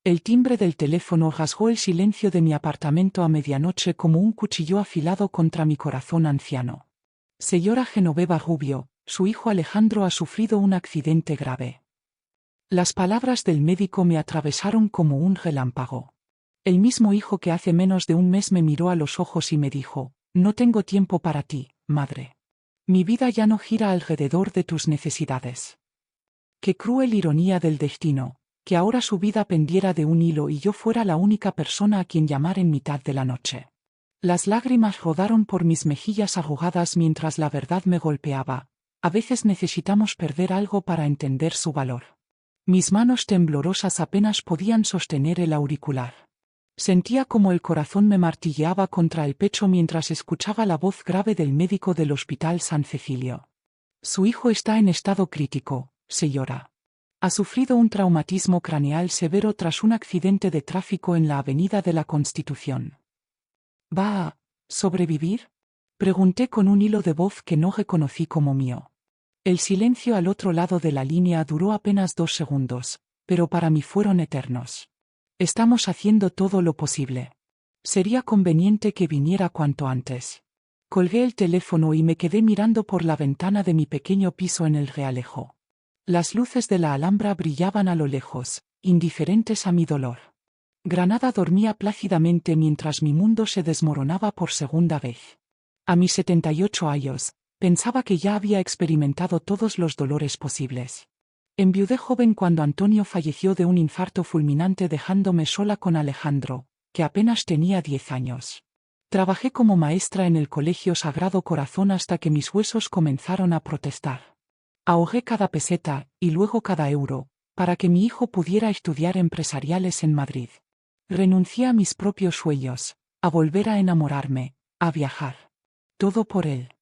El timbre del teléfono rasgó el silencio de mi apartamento a medianoche como un cuchillo afilado contra mi corazón anciano. Señora Genoveva Rubio, su hijo Alejandro ha sufrido un accidente grave. Las palabras del médico me atravesaron como un relámpago. El mismo hijo que hace menos de un mes me miró a los ojos y me dijo: no tengo tiempo para ti, madre. Mi vida ya no gira alrededor de tus necesidades. Qué cruel ironía del destino, que ahora su vida pendiera de un hilo y yo fuera la única persona a quien llamar en mitad de la noche. Las lágrimas rodaron por mis mejillas arrugadas mientras la verdad me golpeaba. A veces necesitamos perder algo para entender su valor. Mis manos temblorosas apenas podían sostener el auricular. Sentía como el corazón me martilleaba contra el pecho mientras escuchaba la voz grave del médico del Hospital San Cecilio. Su hijo está en estado crítico, señora. Ha sufrido un traumatismo craneal severo tras un accidente de tráfico en la Avenida de la Constitución. ¿Va a sobrevivir?, pregunté con un hilo de voz que no reconocí como mío. El silencio al otro lado de la línea duró apenas 2 segundos, pero para mí fueron eternos. Estamos haciendo todo lo posible. Sería conveniente que viniera cuanto antes. Colgué el teléfono y me quedé mirando por la ventana de mi pequeño piso en el Realejo. Las luces de la Alhambra brillaban a lo lejos, indiferentes a mi dolor. Granada dormía plácidamente mientras mi mundo se desmoronaba por segunda vez. A mis 78 años, pensaba que ya había experimentado todos los dolores posibles. Enviudé joven cuando Antonio falleció de un infarto fulminante dejándome sola con Alejandro, que apenas tenía 10 años. Trabajé como maestra en el Colegio Sagrado Corazón hasta que mis huesos comenzaron a protestar. Ahogué cada peseta, y luego cada euro, para que mi hijo pudiera estudiar empresariales en Madrid. Renuncié a mis propios sueños, a volver a enamorarme, a viajar. Todo por él.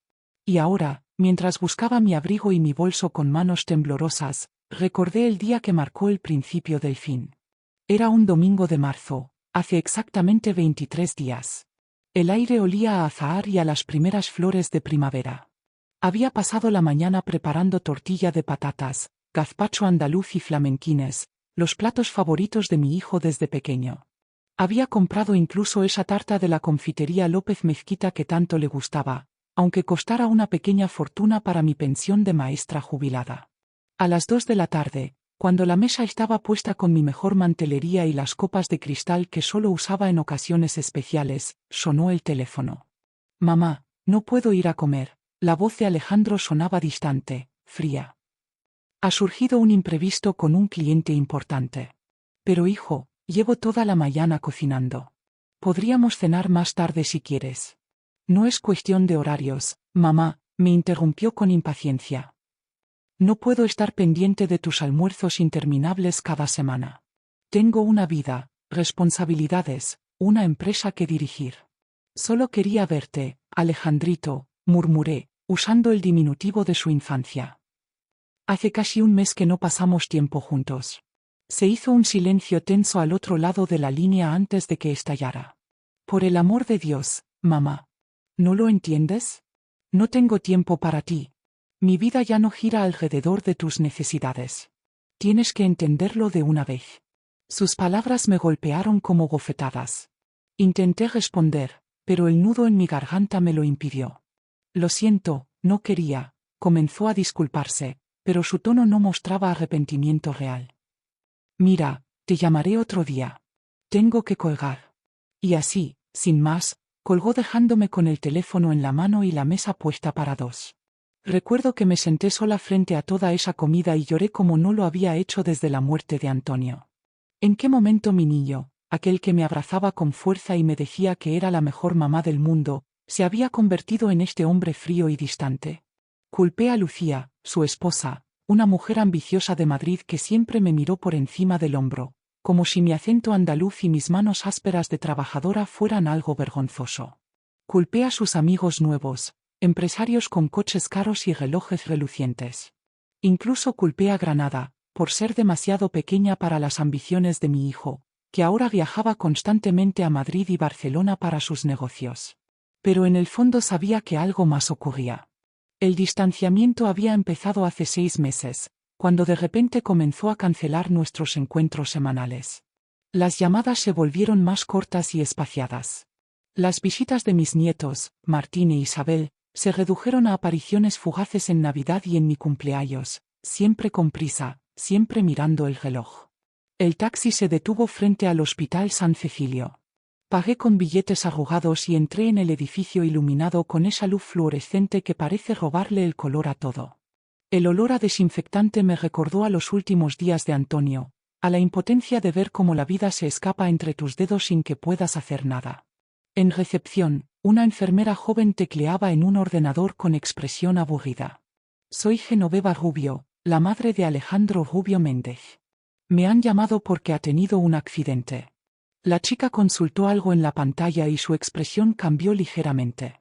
Y ahora, mientras buscaba mi abrigo y mi bolso con manos temblorosas, recordé el día que marcó el principio del fin. Era un domingo de marzo, hace exactamente 23 días. El aire olía a azahar y a las primeras flores de primavera. Había pasado la mañana preparando tortilla de patatas, gazpacho andaluz y flamenquines, los platos favoritos de mi hijo desde pequeño. Había comprado incluso esa tarta de la confitería López Mezquita que tanto le gustaba, aunque costara una pequeña fortuna para mi pensión de maestra jubilada. A las 2 de la tarde, cuando la mesa estaba puesta con mi mejor mantelería y las copas de cristal que solo usaba en ocasiones especiales, sonó el teléfono. Mamá, no puedo ir a comer. La voz de Alejandro sonaba distante, fría. Ha surgido un imprevisto con un cliente importante. Pero hijo, llevo toda la mañana cocinando. Podríamos cenar más tarde si quieres. No es cuestión de horarios, mamá, me interrumpió con impaciencia. No puedo estar pendiente de tus almuerzos interminables cada semana. Tengo una vida, responsabilidades, una empresa que dirigir. Solo quería verte, Alejandrito, murmuré, usando el diminutivo de su infancia. Hace casi un mes que no pasamos tiempo juntos. Se hizo un silencio tenso al otro lado de la línea antes de que estallara. Por el amor de Dios, mamá. ¿No lo entiendes? No tengo tiempo para ti. Mi vida ya no gira alrededor de tus necesidades. Tienes que entenderlo de una vez. Sus palabras me golpearon como bofetadas. Intenté responder, pero el nudo en mi garganta me lo impidió. Lo siento, no quería, comenzó a disculparse, pero su tono no mostraba arrepentimiento real. Mira, te llamaré otro día. Tengo que colgar. Y así, sin más, colgó dejándome con el teléfono en la mano y la mesa puesta para 2. Recuerdo que me senté sola frente a toda esa comida y lloré como no lo había hecho desde la muerte de Antonio. ¿En qué momento mi niño, aquel que me abrazaba con fuerza y me decía que era la mejor mamá del mundo, se había convertido en este hombre frío y distante? Culpé a Lucía, su esposa, una mujer ambiciosa de Madrid que siempre me miró por encima del hombro, como si mi acento andaluz y mis manos ásperas de trabajadora fueran algo vergonzoso. Culpé a sus amigos nuevos, empresarios con coches caros y relojes relucientes. Incluso culpé a Granada, por ser demasiado pequeña para las ambiciones de mi hijo, que ahora viajaba constantemente a Madrid y Barcelona para sus negocios. Pero en el fondo sabía que algo más ocurría. El distanciamiento había empezado hace 6 meses, cuando de repente comenzó a cancelar nuestros encuentros semanales. Las llamadas se volvieron más cortas y espaciadas. Las visitas de mis nietos, Martín e Isabel, se redujeron a apariciones fugaces en Navidad y en mi cumpleaños, siempre con prisa, siempre mirando el reloj. El taxi se detuvo frente al Hospital San Cecilio. Pagué con billetes arrugados y entré en el edificio iluminado con esa luz fluorescente que parece robarle el color a todo. El olor a desinfectante me recordó a los últimos días de Antonio, a la impotencia de ver cómo la vida se escapa entre tus dedos sin que puedas hacer nada. En recepción, una enfermera joven tecleaba en un ordenador con expresión aburrida. Soy Genoveva Rubio, la madre de Alejandro Rubio Méndez. Me han llamado porque ha tenido un accidente. La chica consultó algo en la pantalla y su expresión cambió ligeramente.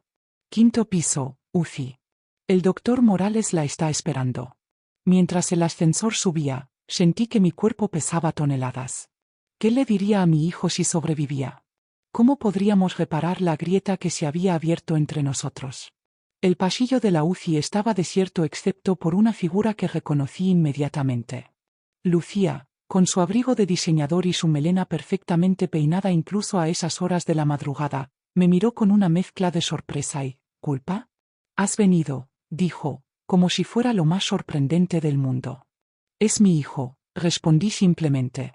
5º piso, UCI. El doctor Morales la está esperando. Mientras el ascensor subía, sentí que mi cuerpo pesaba toneladas. ¿Qué le diría a mi hijo si sobrevivía? ¿Cómo podríamos reparar la grieta que se había abierto entre nosotros? El pasillo de la UCI estaba desierto excepto por una figura que reconocí inmediatamente. Lucía, con su abrigo de diseñador y su melena perfectamente peinada incluso a esas horas de la madrugada, me miró con una mezcla de sorpresa y ¿culpa? Has venido, dijo, como si fuera lo más sorprendente del mundo. Es mi hijo, respondí simplemente.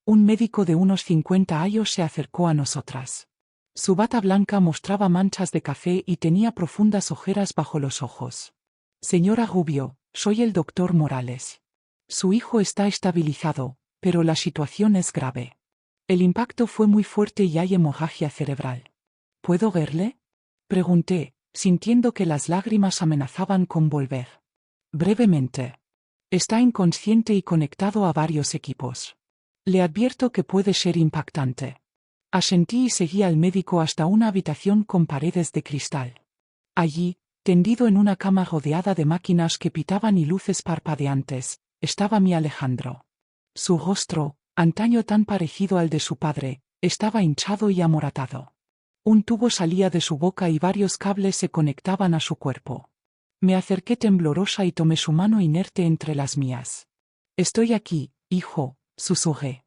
Un médico de unos 50 años se acercó a nosotras. Su bata blanca mostraba manchas de café y tenía profundas ojeras bajo los ojos. Señora Rubio, soy el doctor Morales. Su hijo está estabilizado, pero la situación es grave. El impacto fue muy fuerte y hay hemorragia cerebral. ¿Puedo verle? Pregunté, sintiendo que las lágrimas amenazaban con volver. Brevemente. Está inconsciente y conectado a varios equipos. Le advierto que puede ser impactante. Asentí y seguí al médico hasta una habitación con paredes de cristal. Allí, tendido en una cama rodeada de máquinas que pitaban y luces parpadeantes, estaba mi Alejandro. Su rostro, antaño tan parecido al de su padre, estaba hinchado y amoratado. Un tubo salía de su boca y varios cables se conectaban a su cuerpo. Me acerqué temblorosa y tomé su mano inerte entre las mías. Estoy aquí, hijo, susurré.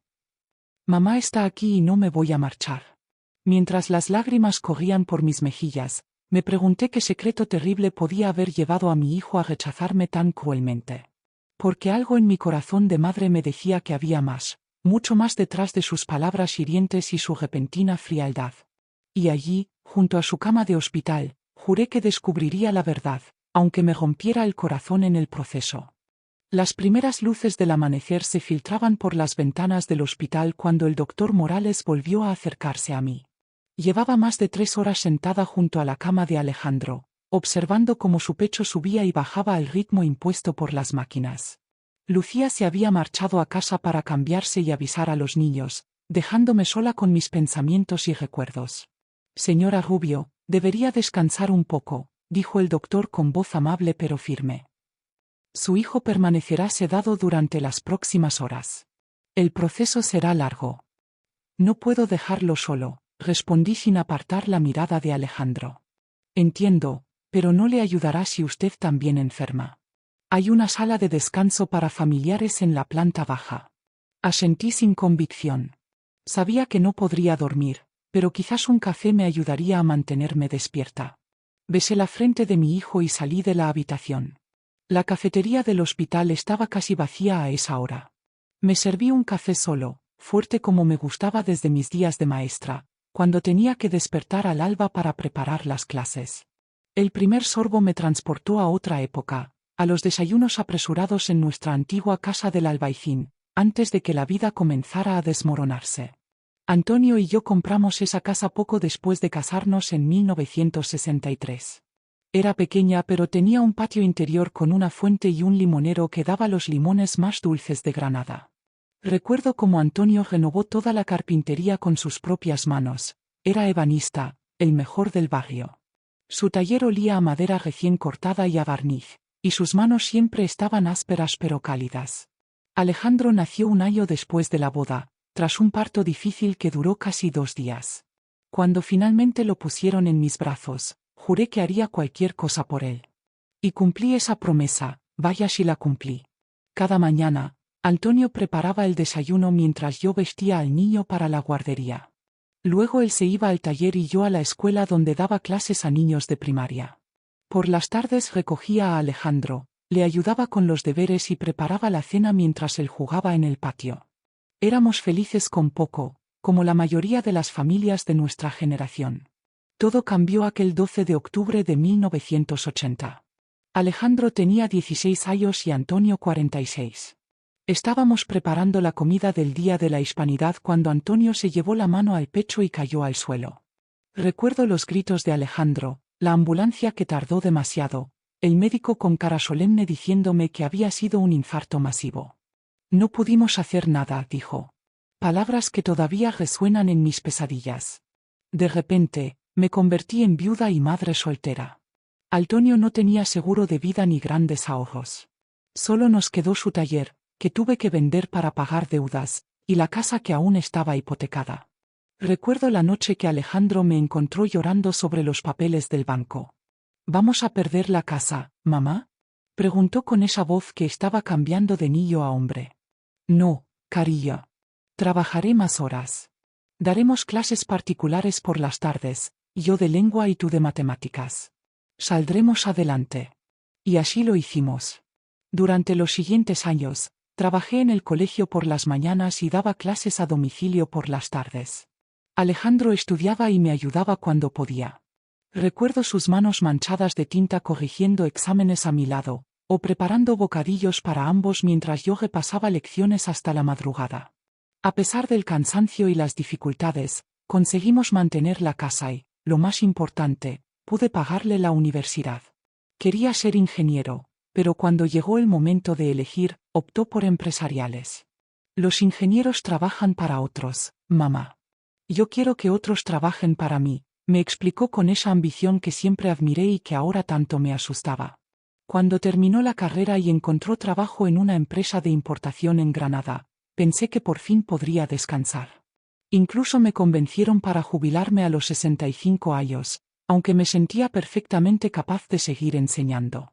Mamá está aquí y no me voy a marchar. Mientras las lágrimas corrían por mis mejillas, me pregunté qué secreto terrible podía haber llevado a mi hijo a rechazarme tan cruelmente. Porque algo en mi corazón de madre me decía que había más, mucho más detrás de sus palabras hirientes y su repentina frialdad. Y allí, junto a su cama de hospital, juré que descubriría la verdad, aunque me rompiera el corazón en el proceso. Las primeras luces del amanecer se filtraban por las ventanas del hospital cuando el doctor Morales volvió a acercarse a mí. Llevaba más de 3 horas sentada junto a la cama de Alejandro, observando cómo su pecho subía y bajaba al ritmo impuesto por las máquinas. Lucía se había marchado a casa para cambiarse y avisar a los niños, dejándome sola con mis pensamientos y recuerdos. Señora Rubio, debería descansar un poco, dijo el doctor con voz amable pero firme. Su hijo permanecerá sedado durante las próximas horas. El proceso será largo. No puedo dejarlo solo, respondí sin apartar la mirada de Alejandro. Entiendo, pero no le ayudará si usted también enferma. Hay una sala de descanso para familiares en la planta baja. Asentí sin convicción. Sabía que no podría dormir, pero quizás un café me ayudaría a mantenerme despierta. Besé la frente de mi hijo y salí de la habitación. La cafetería del hospital estaba casi vacía a esa hora. Me serví un café solo, fuerte como me gustaba desde mis días de maestra, cuando tenía que despertar al alba para preparar las clases. El primer sorbo me transportó a otra época, a los desayunos apresurados en nuestra antigua casa del Albaicín, antes de que la vida comenzara a desmoronarse. Antonio y yo compramos esa casa poco después de casarnos en 1963. Era pequeña pero tenía un patio interior con una fuente y un limonero que daba los limones más dulces de Granada. Recuerdo cómo Antonio renovó toda la carpintería con sus propias manos. Era ebanista, el mejor del barrio. Su taller olía a madera recién cortada y a barniz, y sus manos siempre estaban ásperas pero cálidas. Alejandro nació un año después de la boda, tras un parto difícil que duró casi 2 días. Cuando finalmente lo pusieron en mis brazos, juré que haría cualquier cosa por él. Y cumplí esa promesa, vaya si la cumplí. Cada mañana, Antonio preparaba el desayuno mientras yo vestía al niño para la guardería. Luego él se iba al taller y yo a la escuela donde daba clases a niños de primaria. Por las tardes recogía a Alejandro, le ayudaba con los deberes y preparaba la cena mientras él jugaba en el patio. Éramos felices con poco, como la mayoría de las familias de nuestra generación. Todo cambió aquel 12 de octubre de 1980. Alejandro tenía 16 años y Antonio 46. Estábamos preparando la comida del Día de la Hispanidad cuando Antonio se llevó la mano al pecho y cayó al suelo. Recuerdo los gritos de Alejandro, la ambulancia que tardó demasiado, el médico con cara solemne diciéndome que había sido un infarto masivo. No pudimos hacer nada, dijo. Palabras que todavía resuenan en mis pesadillas. De repente, me convertí en viuda y madre soltera. Antonio no tenía seguro de vida ni grandes ahorros. Solo nos quedó su taller, que tuve que vender para pagar deudas, y la casa que aún estaba hipotecada. Recuerdo la noche que Alejandro me encontró llorando sobre los papeles del banco. ¿Vamos a perder la casa, mamá?, preguntó con esa voz que estaba cambiando de niño a hombre. No, cariño. Trabajaré más horas. Daremos clases particulares por las tardes, yo de lengua y tú de matemáticas. Saldremos adelante. Y así lo hicimos. Durante los siguientes años, trabajé en el colegio por las mañanas y daba clases a domicilio por las tardes. Alejandro estudiaba y me ayudaba cuando podía. Recuerdo sus manos manchadas de tinta corrigiendo exámenes a mi lado, o preparando bocadillos para ambos mientras yo repasaba lecciones hasta la madrugada. A pesar del cansancio y las dificultades, conseguimos mantener la casa y, lo más importante, pude pagarle la universidad. Quería ser ingeniero, pero cuando llegó el momento de elegir, optó por empresariales. Los ingenieros trabajan para otros, mamá. Yo quiero que otros trabajen para mí, me explicó con esa ambición que siempre admiré y que ahora tanto me asustaba. Cuando terminó la carrera y encontró trabajo en una empresa de importación en Granada, pensé que por fin podría descansar. Incluso me convencieron para jubilarme a los 65 años, aunque me sentía perfectamente capaz de seguir enseñando.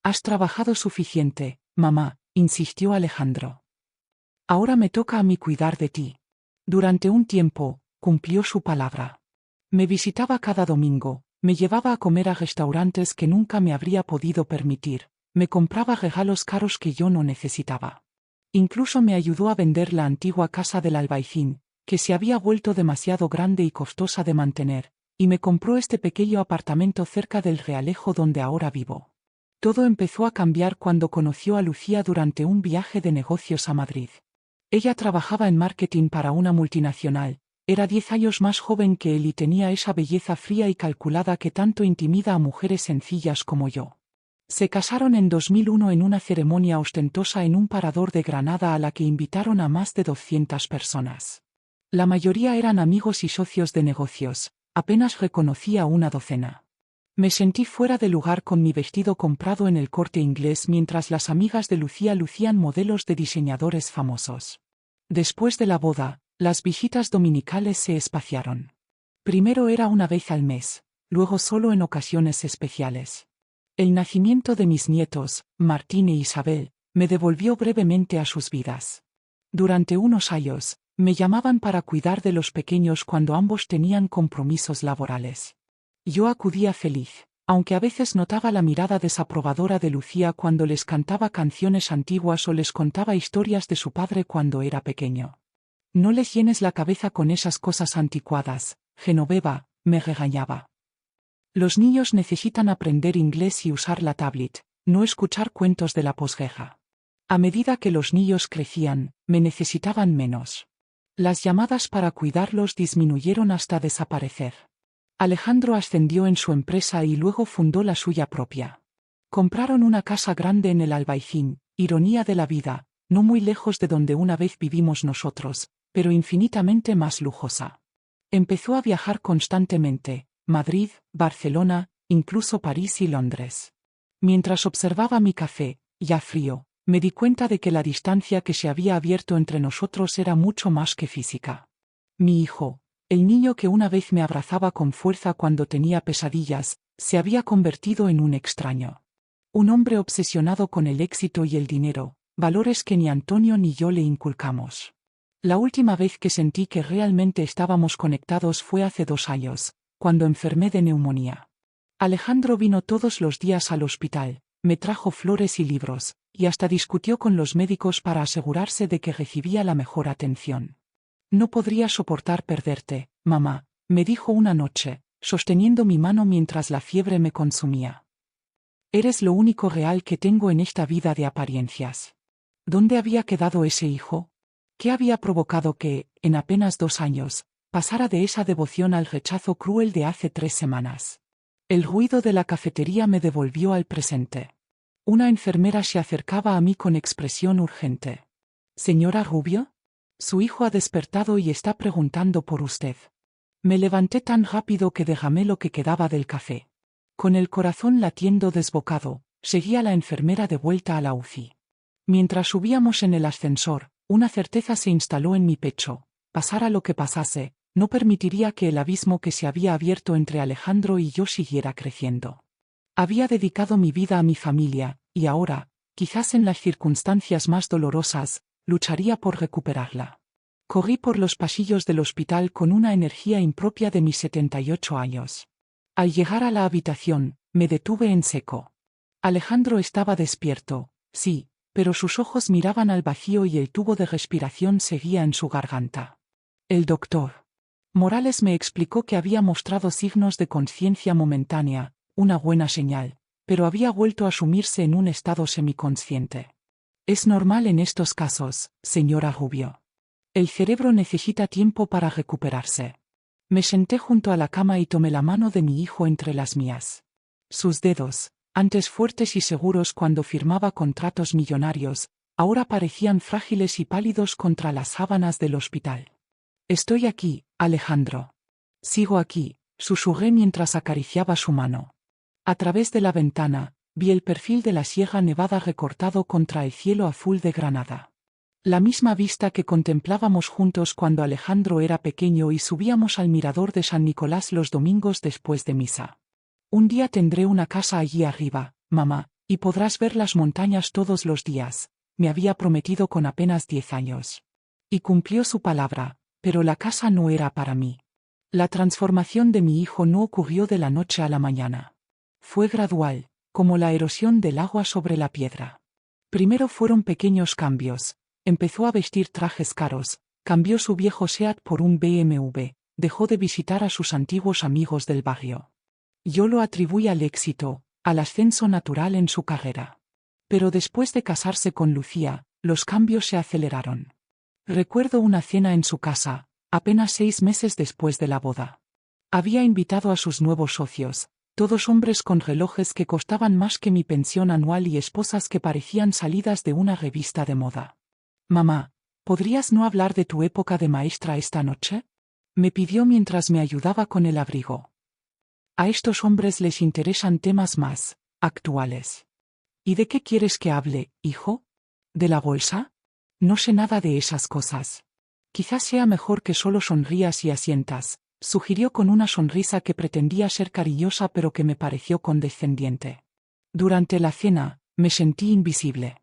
Has trabajado suficiente, mamá, insistió Alejandro. Ahora me toca a mí cuidar de ti. Durante un tiempo, cumplió su palabra. Me visitaba cada domingo, me llevaba a comer a restaurantes que nunca me habría podido permitir, me compraba regalos caros que yo no necesitaba. Incluso me ayudó a vender la antigua casa del Albaicín, que se había vuelto demasiado grande y costosa de mantener, y me compró este pequeño apartamento cerca del Realejo donde ahora vivo. Todo empezó a cambiar cuando conoció a Lucía durante un viaje de negocios a Madrid. Ella trabajaba en marketing para una multinacional, era 10 años más joven que él y tenía esa belleza fría y calculada que tanto intimida a mujeres sencillas como yo. Se casaron en 2001 en una ceremonia ostentosa en un parador de Granada a la que invitaron a más de 200 personas. La mayoría eran amigos y socios de negocios, apenas reconocía una docena. Me sentí fuera de lugar con mi vestido comprado en el Corte Inglés mientras las amigas de Lucía lucían modelos de diseñadores famosos. Después de la boda, las visitas dominicales se espaciaron. Primero era una vez al mes, luego solo en ocasiones especiales. El nacimiento de mis nietos, Martín e Isabel, me devolvió brevemente a sus vidas. Durante unos años, me llamaban para cuidar de los pequeños cuando ambos tenían compromisos laborales. Yo acudía feliz, aunque a veces notaba la mirada desaprobadora de Lucía cuando les cantaba canciones antiguas o les contaba historias de su padre cuando era pequeño. No les llenes la cabeza con esas cosas anticuadas, Genoveva, me regañaba. Los niños necesitan aprender inglés y usar la tablet, no escuchar cuentos de la posguerra. A medida que los niños crecían, me necesitaban menos. Las llamadas para cuidarlos disminuyeron hasta desaparecer. Alejandro ascendió en su empresa y luego fundó la suya propia. Compraron una casa grande en el Albaicín, ironía de la vida, no muy lejos de donde una vez vivimos nosotros, pero infinitamente más lujosa. Empezó a viajar constantemente, Madrid, Barcelona, incluso París y Londres. Mientras observaba mi café, ya frío, me di cuenta de que la distancia que se había abierto entre nosotros era mucho más que física. Mi hijo, el niño que una vez me abrazaba con fuerza cuando tenía pesadillas, se había convertido en un extraño. Un hombre obsesionado con el éxito y el dinero, valores que ni Antonio ni yo le inculcamos. La última vez que sentí que realmente estábamos conectados fue hace 2 años, cuando enfermé de neumonía. Alejandro vino todos los días al hospital, me trajo flores y libros, y hasta discutió con los médicos para asegurarse de que recibía la mejor atención. No podría soportar perderte, mamá, me dijo una noche, sosteniendo mi mano mientras la fiebre me consumía. Eres lo único real que tengo en esta vida de apariencias. ¿Dónde había quedado ese hijo? ¿Qué había provocado que, en apenas 2 años, pasara de esa devoción al rechazo cruel de hace 3 semanas? El ruido de la cafetería me devolvió al presente. Una enfermera se acercaba a mí con expresión urgente. ¿Señora Rubio? Su hijo ha despertado y está preguntando por usted. Me levanté tan rápido que derramé lo que quedaba del café. Con el corazón latiendo desbocado, seguí a la enfermera de vuelta a la UCI. Mientras subíamos en el ascensor, una certeza se instaló en mi pecho: pasara lo que pasase, no permitiría que el abismo que se había abierto entre Alejandro y yo siguiera creciendo. Había dedicado mi vida a mi familia, y ahora, quizás en las circunstancias más dolorosas, lucharía por recuperarla. Corrí por los pasillos del hospital con una energía impropia de mis 78 años. Al llegar a la habitación, me detuve en seco. Alejandro estaba despierto, sí, pero sus ojos miraban al vacío y el tubo de respiración seguía en su garganta. El doctor Morales me explicó que había mostrado signos de conciencia momentánea, una buena señal, pero había vuelto a sumirse en un estado semiconsciente. Es normal en estos casos, señora Rubio. El cerebro necesita tiempo para recuperarse. Me senté junto a la cama y tomé la mano de mi hijo entre las mías. Sus dedos, antes fuertes y seguros cuando firmaba contratos millonarios, ahora parecían frágiles y pálidos contra las sábanas del hospital. Estoy aquí, Alejandro. Sigo aquí, susurré mientras acariciaba su mano. A través de la ventana, vi el perfil de la Sierra Nevada recortado contra el cielo azul de Granada. La misma vista que contemplábamos juntos cuando Alejandro era pequeño y subíamos al mirador de San Nicolás los domingos después de misa. Un día tendré una casa allí arriba, mamá, y podrás ver las montañas todos los días, me había prometido con apenas 10 años. Y cumplió su palabra, pero la casa no era para mí. La transformación de mi hijo no ocurrió de la noche a la mañana. Fue gradual, como la erosión del agua sobre la piedra. Primero fueron pequeños cambios. Empezó a vestir trajes caros, cambió su viejo SEAT por un BMW, dejó de visitar a sus antiguos amigos del barrio. Yo lo atribuí al éxito, al ascenso natural en su carrera. Pero después de casarse con Lucía, los cambios se aceleraron. Recuerdo una cena en su casa, apenas 6 meses después de la boda. Había invitado a sus nuevos socios, todos hombres con relojes que costaban más que mi pensión anual y esposas que parecían salidas de una revista de moda. Mamá, ¿podrías no hablar de tu época de maestra esta noche? Me pidió mientras me ayudaba con el abrigo. A estos hombres les interesan temas más actuales. ¿Y de qué quieres que hable, hijo? ¿De la bolsa? No sé nada de esas cosas. Quizás sea mejor que solo sonrías y asientas, sugirió con una sonrisa que pretendía ser cariñosa pero que me pareció condescendiente. Durante la cena, me sentí invisible.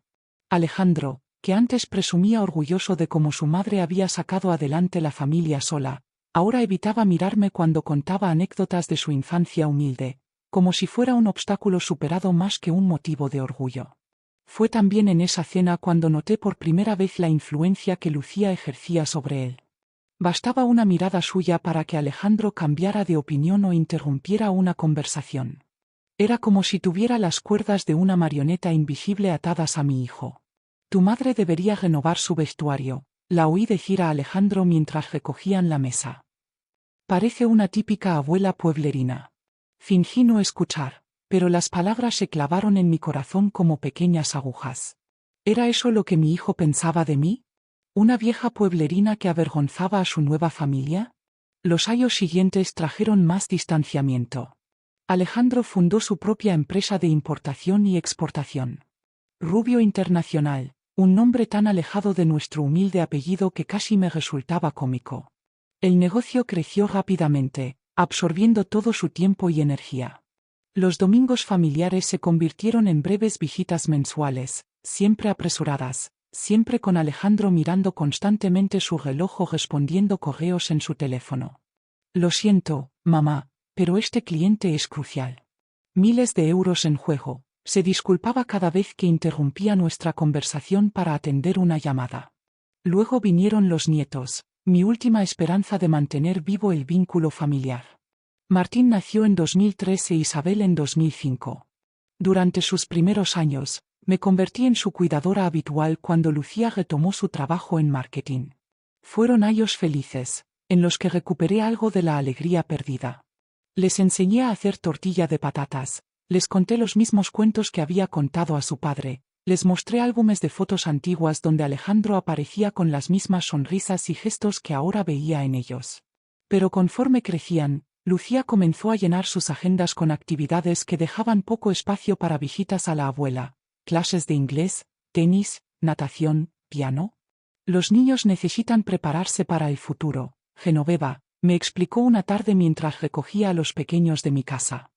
Alejandro, que antes presumía orgulloso de cómo su madre había sacado adelante la familia sola, ahora evitaba mirarme cuando contaba anécdotas de su infancia humilde, como si fuera un obstáculo superado más que un motivo de orgullo. Fue también en esa cena cuando noté por primera vez la influencia que Lucía ejercía sobre él. Bastaba una mirada suya para que Alejandro cambiara de opinión o interrumpiera una conversación. Era como si tuviera las cuerdas de una marioneta invisible atadas a mi hijo. Tu madre debería renovar su vestuario, la oí decir a Alejandro mientras recogían la mesa. Parece una típica abuela pueblerina. Fingí no escuchar, pero las palabras se clavaron en mi corazón como pequeñas agujas. ¿Era eso lo que mi hijo pensaba de mí? ¿Una vieja pueblerina que avergonzaba a su nueva familia? Los años siguientes trajeron más distanciamiento. Alejandro fundó su propia empresa de importación y exportación. Rubio Internacional, un nombre tan alejado de nuestro humilde apellido que casi me resultaba cómico. El negocio creció rápidamente, absorbiendo todo su tiempo y energía. Los domingos familiares se convirtieron en breves visitas mensuales, siempre apresuradas, siempre con Alejandro mirando constantemente su reloj o respondiendo correos en su teléfono. Lo siento, mamá, pero este cliente es crucial. Miles de euros en juego. Se disculpaba cada vez que interrumpía nuestra conversación para atender una llamada. Luego vinieron los nietos, mi última esperanza de mantener vivo el vínculo familiar. Martín nació en 2003 e Isabel en 2005. Durante sus primeros años, me convertí en su cuidadora habitual cuando Lucía retomó su trabajo en marketing. Fueron años felices, en los que recuperé algo de la alegría perdida. Les enseñé a hacer tortilla de patatas, les conté los mismos cuentos que había contado a su padre, les mostré álbumes de fotos antiguas donde Alejandro aparecía con las mismas sonrisas y gestos que ahora veía en ellos. Pero conforme crecían, Lucía comenzó a llenar sus agendas con actividades que dejaban poco espacio para visitas a la abuela, clases de inglés, tenis, natación, piano. Los niños necesitan prepararse para el futuro, Genoveva, me explicó una tarde mientras recogía a los pequeños de mi casa.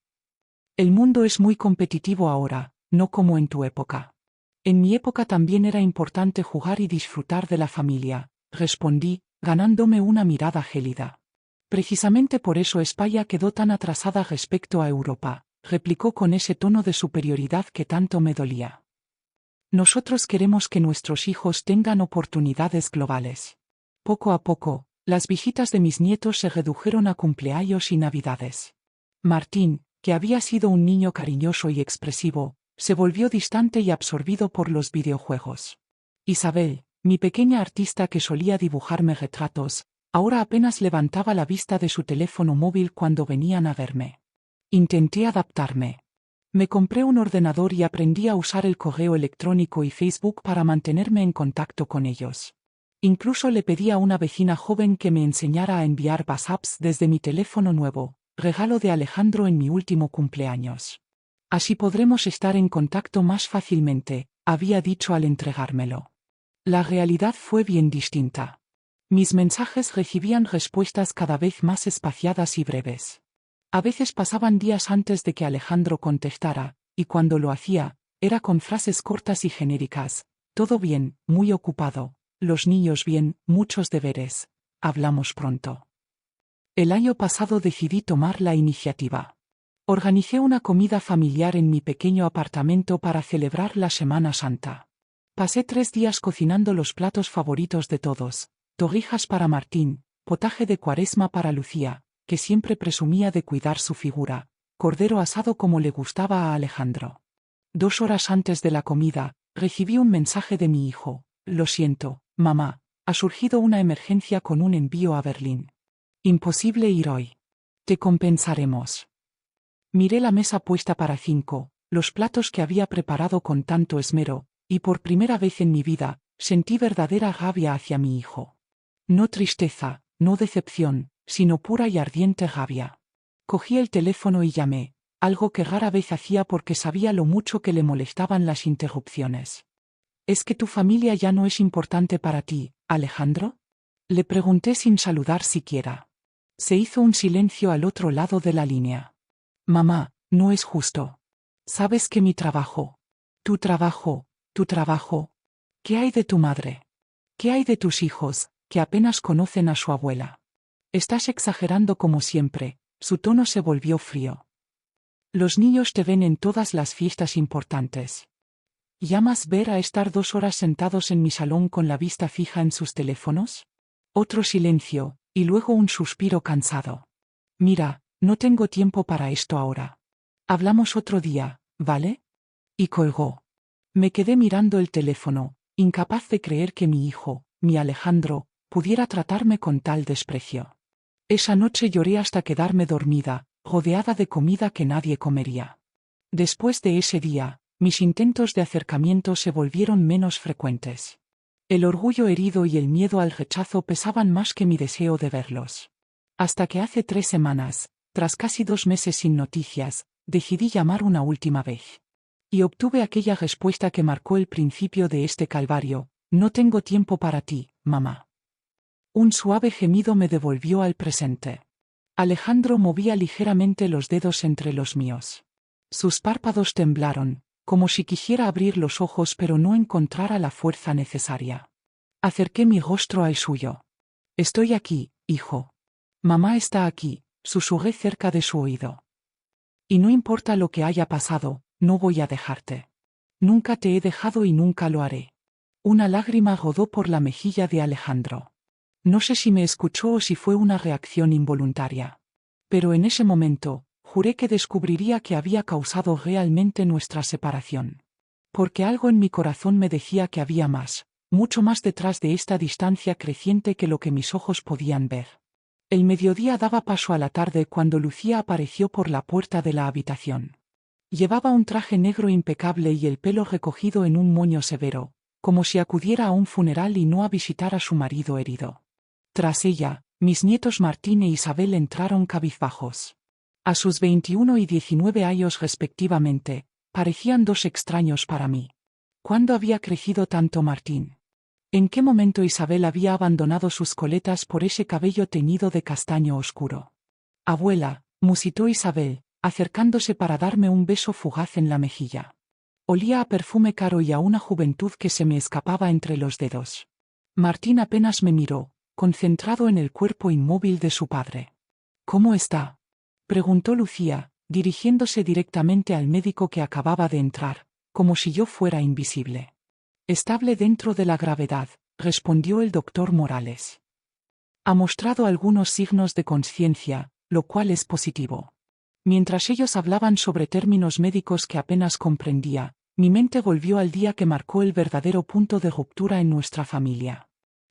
El mundo es muy competitivo ahora, no como en tu época. En mi época también era importante jugar y disfrutar de la familia, respondí, ganándome una mirada gélida. Precisamente por eso España quedó tan atrasada respecto a Europa, replicó con ese tono de superioridad que tanto me dolía. Nosotros queremos que nuestros hijos tengan oportunidades globales. Poco a poco, las visitas de mis nietos se redujeron a cumpleaños y navidades. Martín, que había sido un niño cariñoso y expresivo, se volvió distante y absorbido por los videojuegos. Isabel, mi pequeña artista que solía dibujarme retratos, ahora apenas levantaba la vista de su teléfono móvil cuando venían a verme. Intenté adaptarme. Me compré un ordenador y aprendí a usar el correo electrónico y Facebook para mantenerme en contacto con ellos. Incluso le pedí a una vecina joven que me enseñara a enviar WhatsApps desde mi teléfono nuevo, regalo de Alejandro en mi último cumpleaños. Así podremos estar en contacto más fácilmente, había dicho al entregármelo. La realidad fue bien distinta. Mis mensajes recibían respuestas cada vez más espaciadas y breves. A veces pasaban días antes de que Alejandro contestara, y cuando lo hacía, era con frases cortas y genéricas. Todo bien, muy ocupado. Los niños bien, muchos deberes. Hablamos pronto. El año pasado decidí tomar la iniciativa. Organicé una comida familiar en mi pequeño apartamento para celebrar la Semana Santa. Pasé 3 días cocinando los platos favoritos de todos: torrijas para Martín, potaje de Cuaresma para Lucía, que siempre presumía de cuidar su figura, cordero asado como le gustaba a Alejandro. 2 horas antes de la comida, recibí un mensaje de mi hijo: lo siento, mamá, ha surgido una emergencia con un envío a Berlín. Imposible ir hoy. Te compensaremos. Miré la mesa puesta para 5, los platos que había preparado con tanto esmero, y por primera vez en mi vida, sentí verdadera rabia hacia mi hijo. No tristeza, no decepción, sino pura y ardiente rabia. Cogí el teléfono y llamé, algo que rara vez hacía porque sabía lo mucho que le molestaban las interrupciones. ¿Es que tu familia ya no es importante para ti, Alejandro? Le pregunté sin saludar siquiera. Se hizo un silencio al otro lado de la línea. Mamá, no es justo. Sabes que mi trabajo. Tu trabajo. ¿Qué hay de tu madre? ¿Qué hay de tus hijos, que apenas conocen a su abuela? Estás exagerando como siempre. Su tono se volvió frío. Los niños te ven en todas las fiestas importantes. ¿Llamas ver a estar 2 horas sentados en mi salón con la vista fija en sus teléfonos? Otro silencio, y luego un suspiro cansado. Mira, no tengo tiempo para esto ahora. Hablamos otro día, ¿vale? Y colgó. Me quedé mirando el teléfono, incapaz de creer que mi hijo, mi Alejandro, pudiera tratarme con tal desprecio. Esa noche lloré hasta quedarme dormida, rodeada de comida que nadie comería. Después de ese día, mis intentos de acercamiento se volvieron menos frecuentes. El orgullo herido y el miedo al rechazo pesaban más que mi deseo de verlos. Hasta que hace 3 semanas, tras casi 2 meses sin noticias, decidí llamar una última vez. Y obtuve aquella respuesta que marcó el principio de este calvario: no tengo tiempo para ti, mamá. Un suave gemido me devolvió al presente. Alejandro movía ligeramente los dedos entre los míos. Sus párpados temblaron, como si quisiera abrir los ojos pero no encontrara la fuerza necesaria. Acerqué mi rostro al suyo. Estoy aquí, hijo. Mamá está aquí, susurré cerca de su oído. Y no importa lo que haya pasado, no voy a dejarte. Nunca te he dejado y nunca lo haré. Una lágrima rodó por la mejilla de Alejandro. No sé si me escuchó o si fue una reacción involuntaria. Pero en ese momento, juré que descubriría que había causado realmente nuestra separación. Porque algo en mi corazón me decía que había más, mucho más detrás de esta distancia creciente que lo que mis ojos podían ver. El mediodía daba paso a la tarde cuando Lucía apareció por la puerta de la habitación. Llevaba un traje negro impecable y el pelo recogido en un moño severo, como si acudiera a un funeral y no a visitar a su marido herido. Tras ella, mis nietos Martín e Isabel entraron cabizbajos. A sus 21 y 19 años respectivamente, parecían dos extraños para mí. ¿Cuándo había crecido tanto Martín? ¿En qué momento Isabel había abandonado sus coletas por ese cabello teñido de castaño oscuro? Abuela, musitó Isabel, acercándose para darme un beso fugaz en la mejilla. Olía a perfume caro y a una juventud que se me escapaba entre los dedos. Martín apenas me miró, concentrado en el cuerpo inmóvil de su padre. ¿Cómo está?, preguntó Lucía, dirigiéndose directamente al médico que acababa de entrar, como si yo fuera invisible. Estable dentro de la gravedad, respondió el doctor Morales. Ha mostrado algunos signos de conciencia, lo cual es positivo. Mientras ellos hablaban sobre términos médicos que apenas comprendía, mi mente volvió al día que marcó el verdadero punto de ruptura en nuestra familia.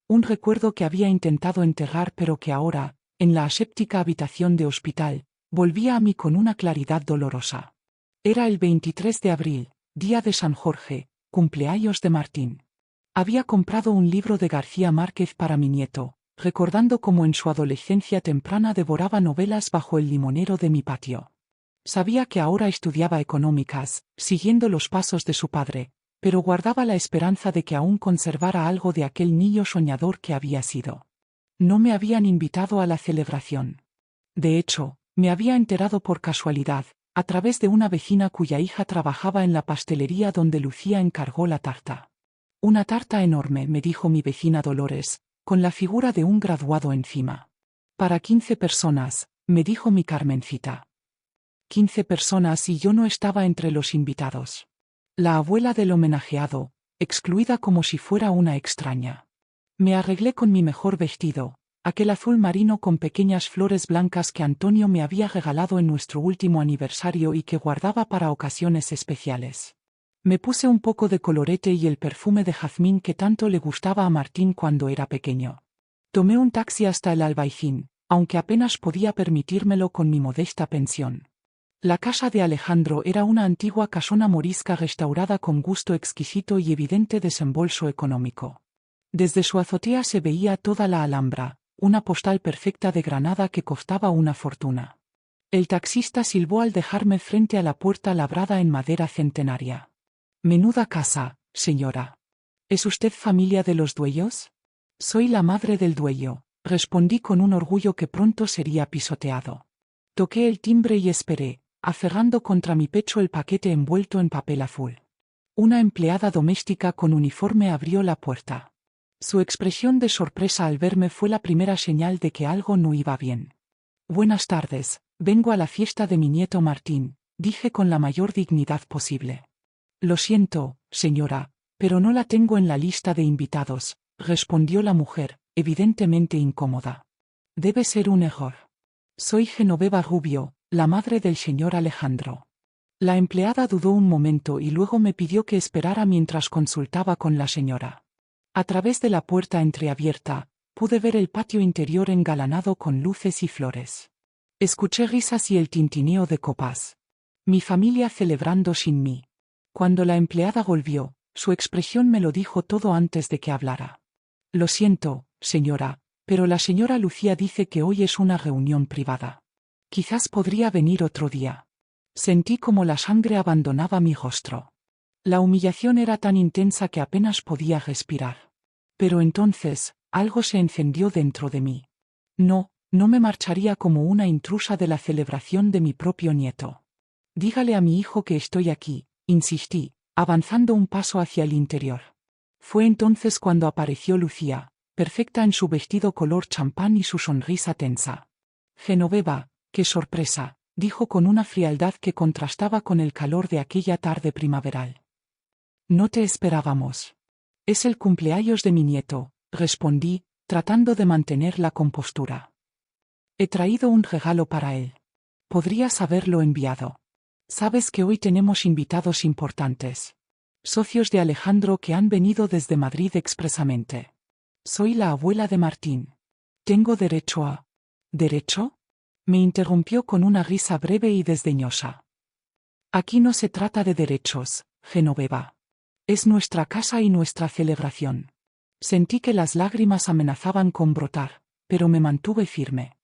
Un recuerdo que había intentado enterrar pero que ahora, en la aséptica habitación de hospital, volvía a mí con una claridad dolorosa. Era el 23 de abril, día de San Jorge, cumpleaños de Martín. Había comprado un libro de García Márquez para mi nieto, recordando cómo en su adolescencia temprana devoraba novelas bajo el limonero de mi patio. Sabía que ahora estudiaba económicas, siguiendo los pasos de su padre, pero guardaba la esperanza de que aún conservara algo de aquel niño soñador que había sido. No me habían invitado a la celebración. De hecho, me había enterado por casualidad, a través de una vecina cuya hija trabajaba en la pastelería donde Lucía encargó la tarta. Una tarta enorme, me dijo mi vecina Dolores, con la figura de un graduado encima. Para 15 personas, me dijo mi Carmencita. 15 personas y yo no estaba entre los invitados. La abuela del homenajeado, excluida como si fuera una extraña. Me arreglé con mi mejor vestido, aquel azul marino con pequeñas flores blancas que Antonio me había regalado en nuestro último aniversario y que guardaba para ocasiones especiales. Me puse un poco de colorete y el perfume de jazmín que tanto le gustaba a Martín cuando era pequeño. Tomé un taxi hasta el Albaicín, aunque apenas podía permitírmelo con mi modesta pensión. La casa de Alejandro era una antigua casona morisca restaurada con gusto exquisito y evidente desembolso económico. Desde su azotea se veía toda la Alhambra, una postal perfecta de Granada que costaba una fortuna. El taxista silbó al dejarme frente a la puerta labrada en madera centenaria. Menuda casa, señora. ¿Es usted familia de los dueños? Soy la madre del dueño, respondí con un orgullo que pronto sería pisoteado. Toqué el timbre y esperé, aferrando contra mi pecho el paquete envuelto en papel azul. Una empleada doméstica con uniforme abrió la puerta. Su expresión de sorpresa al verme fue la primera señal de que algo no iba bien. Buenas tardes, vengo a la fiesta de mi nieto Martín, dije con la mayor dignidad posible. Lo siento, señora, pero no la tengo en la lista de invitados, respondió la mujer, evidentemente incómoda. Debe ser un error. Soy Genoveva Rubio, la madre del señor Alejandro. La empleada dudó un momento y luego me pidió que esperara mientras consultaba con la señora. A través de la puerta entreabierta, pude ver el patio interior engalanado con luces y flores. Escuché risas y el tintineo de copas. Mi familia celebrando sin mí. Cuando la empleada volvió, su expresión me lo dijo todo antes de que hablara. Lo siento, señora, pero la señora Lucía dice que hoy es una reunión privada. Quizás podría venir otro día. Sentí como la sangre abandonaba mi rostro. La humillación era tan intensa que apenas podía respirar. Pero entonces, algo se encendió dentro de mí. No me marcharía como una intrusa de la celebración de mi propio nieto. Dígale a mi hijo que estoy aquí, insistí, avanzando un paso hacia el interior. Fue entonces cuando apareció Lucía, perfecta en su vestido color champán y su sonrisa tensa. Genoveva, qué sorpresa, dijo con una frialdad que contrastaba con el calor de aquella tarde primaveral. No te esperábamos. Es el cumpleaños de mi nieto, respondí, tratando de mantener la compostura. He traído un regalo para él. Podrías haberlo enviado. Sabes que hoy tenemos invitados importantes. Socios de Alejandro que han venido desde Madrid expresamente. Soy la abuela de Martín. ¿Tengo derecho a... ¿Derecho? Me interrumpió con una risa breve y desdeñosa. Aquí no se trata de derechos, Genoveva. Es nuestra casa y nuestra celebración. Sentí que las lágrimas amenazaban con brotar, pero me mantuve firme.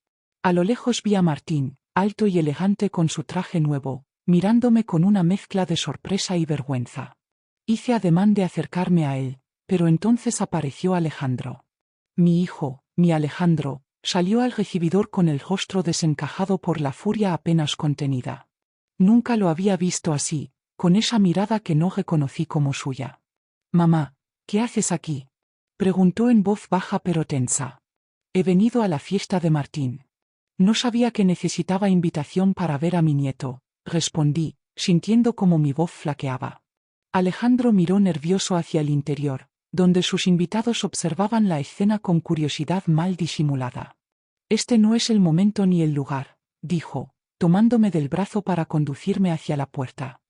A lo lejos vi a Martín, alto y elegante con su traje nuevo, mirándome con una mezcla de sorpresa y vergüenza. Hice ademán de acercarme a él, pero entonces apareció Alejandro. Mi hijo, mi Alejandro, salió al recibidor con el rostro desencajado por la furia apenas contenida. Nunca lo había visto así, con esa mirada que no reconocí como suya. «Mamá, ¿qué haces aquí?», preguntó en voz baja pero tensa. «He venido a la fiesta de Martín. No sabía que necesitaba invitación para ver a mi nieto», respondí, sintiendo como mi voz flaqueaba. Alejandro miró nervioso hacia el interior, donde sus invitados observaban la escena con curiosidad mal disimulada. «Este no es el momento ni el lugar», dijo, tomándome del brazo para conducirme hacia la puerta.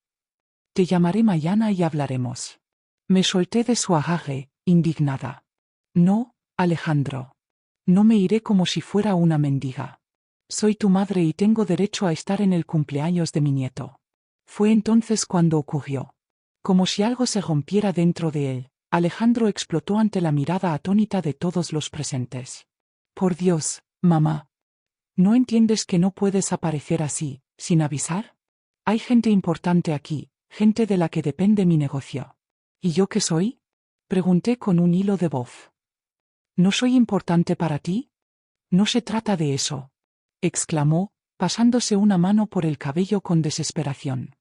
«Te llamaré mañana y hablaremos». Me solté de su agarre, indignada. «No, Alejandro. No me iré como si fuera una mendiga. Soy tu madre y tengo derecho a estar en el cumpleaños de mi nieto». Fue entonces cuando ocurrió. Como si algo se rompiera dentro de él, Alejandro explotó ante la mirada atónita de todos los presentes. «Por Dios, mamá. ¿No entiendes que no puedes aparecer así, sin avisar? Hay gente importante aquí, gente de la que depende mi negocio». «¿Y yo qué soy?», pregunté con un hilo de voz. «¿No soy importante para ti?». «No se trata de eso», exclamó, pasándose una mano por el cabello con desesperación.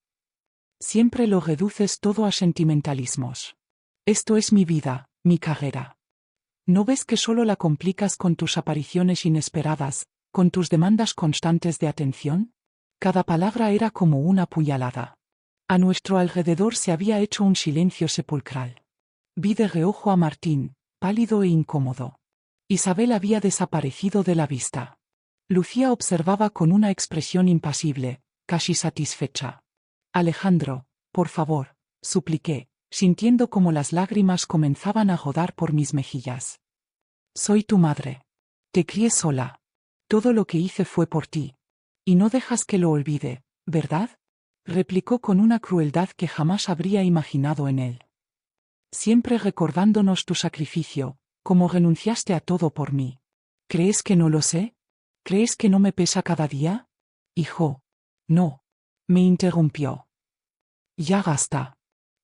«Siempre lo reduces todo a sentimentalismos. Esto es mi vida, mi carrera. ¿No ves que solo la complicas con tus apariciones inesperadas, con tus demandas constantes de atención?» Cada palabra era como una puñalada. A nuestro alrededor se había hecho un silencio sepulcral. Vi de reojo a Martín, pálido e incómodo. Isabel había desaparecido de la vista. Lucía observaba con una expresión impasible, casi satisfecha. «Alejandro, por favor», supliqué, sintiendo como las lágrimas comenzaban a rodar por mis mejillas. «Soy tu madre. Te crié sola. Todo lo que hice fue por ti. Y no dejas que lo olvide, ¿verdad?», replicó con una crueldad que jamás habría imaginado en él. «Siempre recordándonos tu sacrificio, como renunciaste a todo por mí. ¿Crees que no lo sé? ¿Crees que no me pesa cada día?». «Hijo. No», me interrumpió. «Ya basta.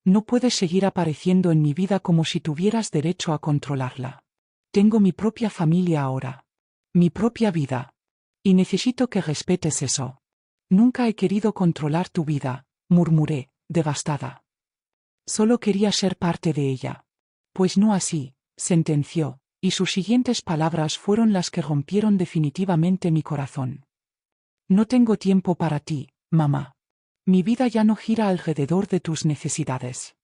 No puedes seguir apareciendo en mi vida como si tuvieras derecho a controlarla. Tengo mi propia familia ahora. Mi propia vida. Y necesito que respetes eso». «Nunca he querido controlar tu vida», murmuré, devastada. «Solo quería ser parte de ella». «Pues no así», sentenció, y sus siguientes palabras fueron las que rompieron definitivamente mi corazón. «No tengo tiempo para ti, mamá. Mi vida ya no gira alrededor de tus necesidades.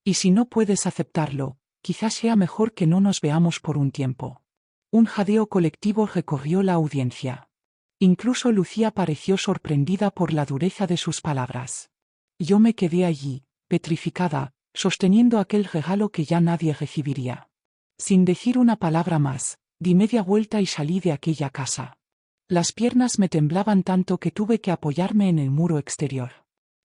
Y si no puedes aceptarlo, quizás sea mejor que no nos veamos por un tiempo». Un jadeo colectivo recorrió la audiencia. Incluso Lucía pareció sorprendida por la dureza de sus palabras. Yo me quedé allí, petrificada, sosteniendo aquel regalo que ya nadie recibiría. Sin decir una palabra más, di media vuelta y salí de aquella casa. Las piernas me temblaban tanto que tuve que apoyarme en el muro exterior.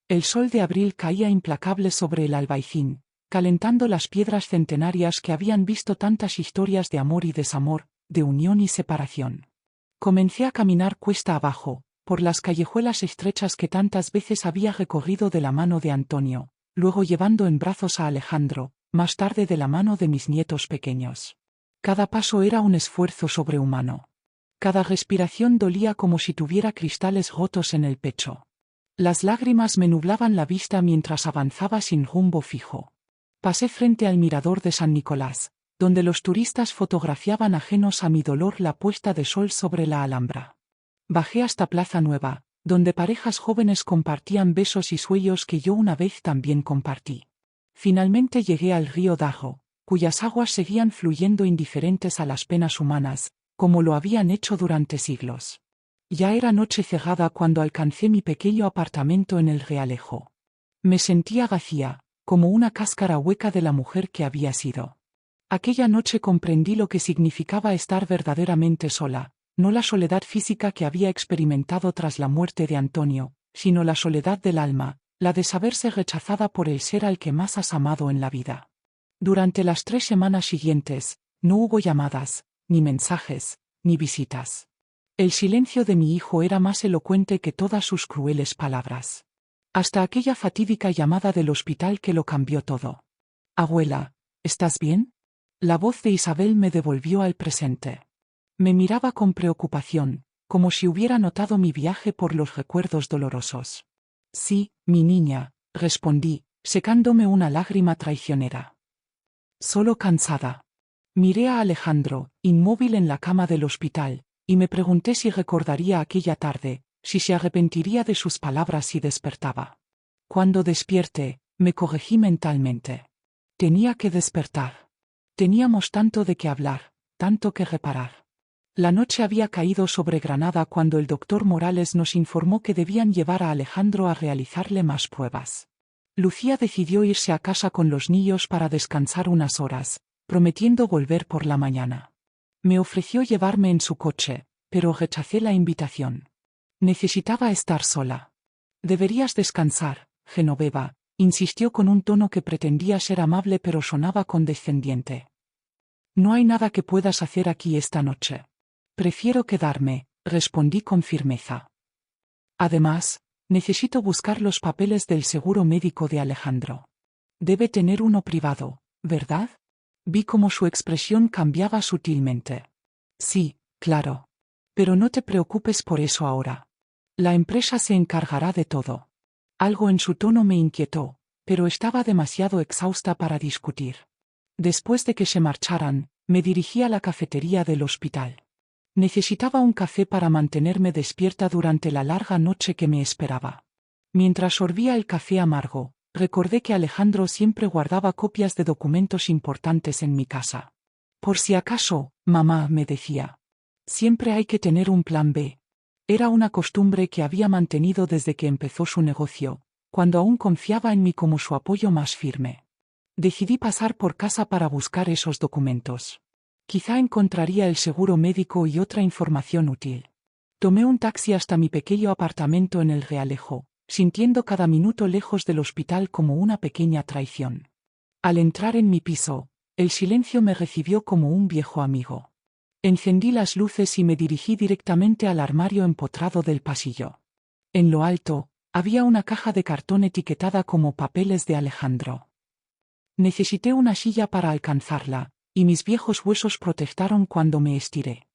El sol de abril caía implacable sobre el albaicín, calentando las piedras centenarias que habían visto tantas historias de amor y desamor, de unión y separación. Comencé a caminar cuesta abajo, por las callejuelas estrechas que tantas veces había recorrido de la mano de Antonio, luego llevando en brazos a Alejandro, más tarde de la mano de mis nietos pequeños. Cada paso era un esfuerzo sobrehumano. Cada respiración dolía como si tuviera cristales rotos en el pecho. Las lágrimas me nublaban la vista mientras avanzaba sin rumbo fijo. Pasé frente al mirador de San Nicolás, donde los turistas fotografiaban ajenos a mi dolor la puesta de sol sobre la Alhambra. Bajé hasta Plaza Nueva, donde parejas jóvenes compartían besos y sueños que yo una vez también compartí. Finalmente llegué al río Dajo, cuyas aguas seguían fluyendo indiferentes a las penas humanas, como lo habían hecho durante siglos. Ya era noche cerrada cuando alcancé mi pequeño apartamento en el Realejo. Me sentía vacía, como una cáscara hueca de la mujer que había sido. Aquella noche comprendí lo que significaba estar verdaderamente sola, no la soledad física que había experimentado tras la muerte de Antonio, sino la soledad del alma, la de saberse rechazada por el ser al que más has amado en la vida. Durante las 3 semanas siguientes, no hubo llamadas, ni mensajes, ni visitas. El silencio de mi hijo era más elocuente que todas sus crueles palabras. Hasta aquella fatídica llamada del hospital que lo cambió todo. «Abuela, ¿estás bien?». La voz de Isabel me devolvió al presente. Me miraba con preocupación, como si hubiera notado mi viaje por los recuerdos dolorosos. «Sí, mi niña», respondí, secándome una lágrima traicionera. «Solo cansada». Miré a Alejandro, inmóvil en la cama del hospital, y me pregunté si recordaría aquella tarde, si se arrepentiría de sus palabras si despertaba. Cuando despierte, me corregí mentalmente. Tenía que despertar. Teníamos tanto de qué hablar, tanto que reparar. La noche había caído sobre Granada cuando el doctor Morales nos informó que debían llevar a Alejandro a realizarle más pruebas. Lucía decidió irse a casa con los niños para descansar unas horas, prometiendo volver por la mañana. Me ofreció llevarme en su coche, pero rechacé la invitación. Necesitaba estar sola. «Deberías descansar, Genoveva», insistió con un tono que pretendía ser amable pero sonaba condescendiente. «No hay nada que puedas hacer aquí esta noche». «Prefiero quedarme», respondí con firmeza. «Además, necesito buscar los papeles del seguro médico de Alejandro. Debe tener uno privado, ¿verdad?». Vi cómo su expresión cambiaba sutilmente. «Sí, claro. Pero no te preocupes por eso ahora. La empresa se encargará de todo». Algo en su tono me inquietó, pero estaba demasiado exhausta para discutir. Después de que se marcharan, me dirigí a la cafetería del hospital. Necesitaba un café para mantenerme despierta durante la larga noche que me esperaba. Mientras sorbía el café amargo, recordé que Alejandro siempre guardaba copias de documentos importantes en mi casa. «Por si acaso, mamá», me decía. «Siempre hay que tener un plan B». Era una costumbre que había mantenido desde que empezó su negocio, cuando aún confiaba en mí como su apoyo más firme. Decidí pasar por casa para buscar esos documentos. Quizá encontraría el seguro médico y otra información útil. Tomé un taxi hasta mi pequeño apartamento en el Realejo, sintiendo cada minuto lejos del hospital como una pequeña traición. Al entrar en mi piso, el silencio me recibió como un viejo amigo. Encendí las luces y me dirigí directamente al armario empotrado del pasillo. En lo alto, había una caja de cartón etiquetada como papeles de Alejandro. Necesité una silla para alcanzarla, y mis viejos huesos protestaron cuando me estiré.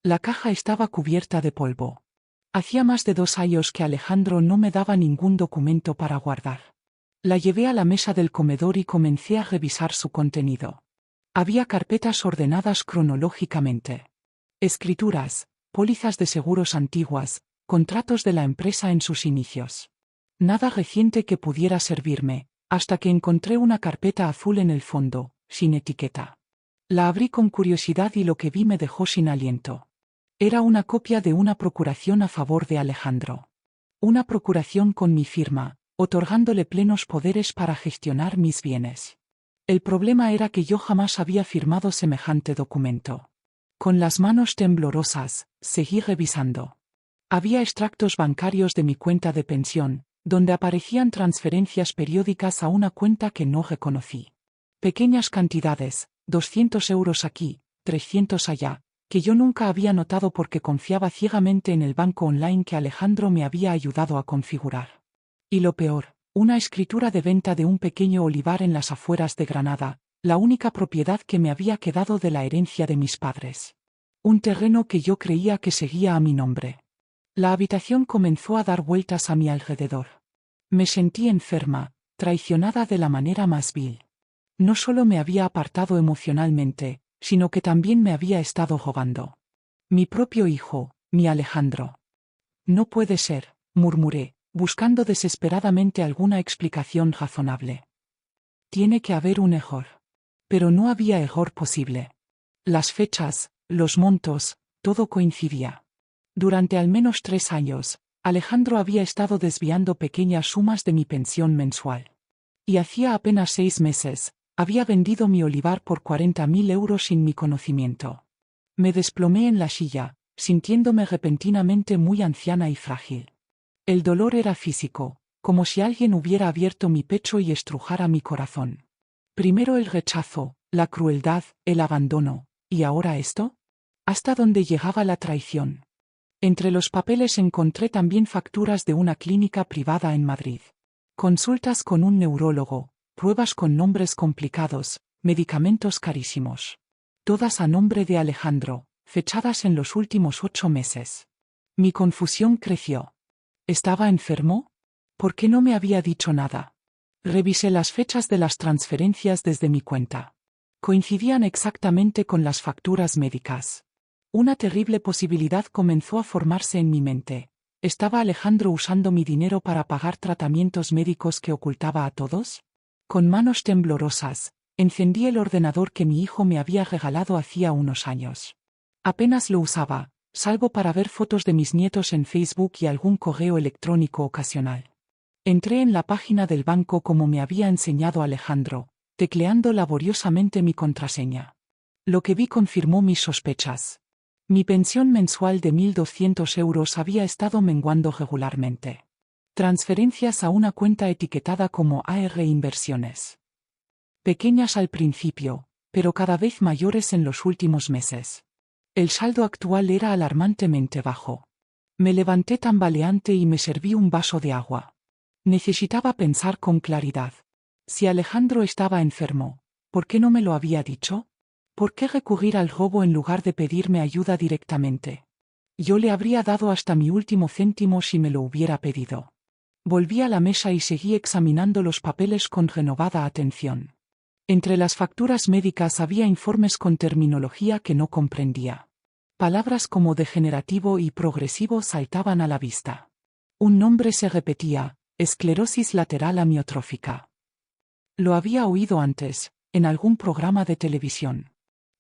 La caja estaba cubierta de polvo. Hacía más de 2 años que Alejandro no me daba ningún documento para guardar. La llevé a la mesa del comedor y comencé a revisar su contenido. Había carpetas ordenadas cronológicamente. Escrituras, pólizas de seguros antiguas, contratos de la empresa en sus inicios. Nada reciente que pudiera servirme, hasta que encontré una carpeta azul en el fondo, sin etiqueta. La abrí con curiosidad y lo que vi me dejó sin aliento. Era una copia de una procuración a favor de Alejandro. Una procuración con mi firma, otorgándole plenos poderes para gestionar mis bienes. El problema era que yo jamás había firmado semejante documento. Con las manos temblorosas, seguí revisando. Había extractos bancarios de mi cuenta de pensión, donde aparecían transferencias periódicas a una cuenta que no reconocí. Pequeñas cantidades, 200 euros aquí, 300 allá, que yo nunca había notado porque confiaba ciegamente en el banco online que Alejandro me había ayudado a configurar. Y lo peor, una escritura de venta de un pequeño olivar en las afueras de Granada, la única propiedad que me había quedado de la herencia de mis padres. Un terreno que yo creía que seguía a mi nombre. La habitación comenzó a dar vueltas a mi alrededor. Me sentí enferma, traicionada de la manera más vil. No solo me había apartado emocionalmente, sino que también me había estado robando. Mi propio hijo, mi Alejandro. No puede ser, murmuré, buscando desesperadamente alguna explicación razonable. Tiene que haber un error. Pero no había error posible. Las fechas, los montos, todo coincidía. Durante al menos 3 años, Alejandro había estado desviando pequeñas sumas de mi pensión mensual. Y hacía apenas 6 meses, había vendido mi olivar por 40.000 euros sin mi conocimiento. Me desplomé en la silla, sintiéndome repentinamente muy anciana y frágil. El dolor era físico, como si alguien hubiera abierto mi pecho y estrujara mi corazón. Primero el rechazo, la crueldad, el abandono, ¿y ahora esto? ¿Hasta dónde llegaba la traición? Entre los papeles encontré también facturas de una clínica privada en Madrid. Consultas con un neurólogo, pruebas con nombres complicados, medicamentos carísimos. Todas a nombre de Alejandro, fechadas en los últimos 8 meses. Mi confusión creció. ¿Estaba enfermo? ¿Por qué no me había dicho nada? Revisé las fechas de las transferencias desde mi cuenta. Coincidían exactamente con las facturas médicas. Una terrible posibilidad comenzó a formarse en mi mente. ¿Estaba Alejandro usando mi dinero para pagar tratamientos médicos que ocultaba a todos? Con manos temblorosas, encendí el ordenador que mi hijo me había regalado hacía unos años. Apenas lo usaba, salvo para ver fotos de mis nietos en Facebook y algún correo electrónico ocasional. Entré en la página del banco como me había enseñado Alejandro, tecleando laboriosamente mi contraseña. Lo que vi confirmó mis sospechas. Mi pensión mensual de 1.200 euros había estado menguando regularmente. Transferencias a una cuenta etiquetada como AR Inversiones. Pequeñas al principio, pero cada vez mayores en los últimos meses. El saldo actual era alarmantemente bajo. Me levanté tambaleante y me serví un vaso de agua. Necesitaba pensar con claridad. Si Alejandro estaba enfermo, ¿por qué no me lo había dicho? ¿Por qué recurrir al robo en lugar de pedirme ayuda directamente? Yo le habría dado hasta mi último céntimo si me lo hubiera pedido. Volví a la mesa y seguí examinando los papeles con renovada atención. Entre las facturas médicas había informes con terminología que no comprendía. Palabras como degenerativo y progresivo saltaban a la vista. Un nombre se repetía: esclerosis lateral amiotrófica. Lo había oído antes, en algún programa de televisión.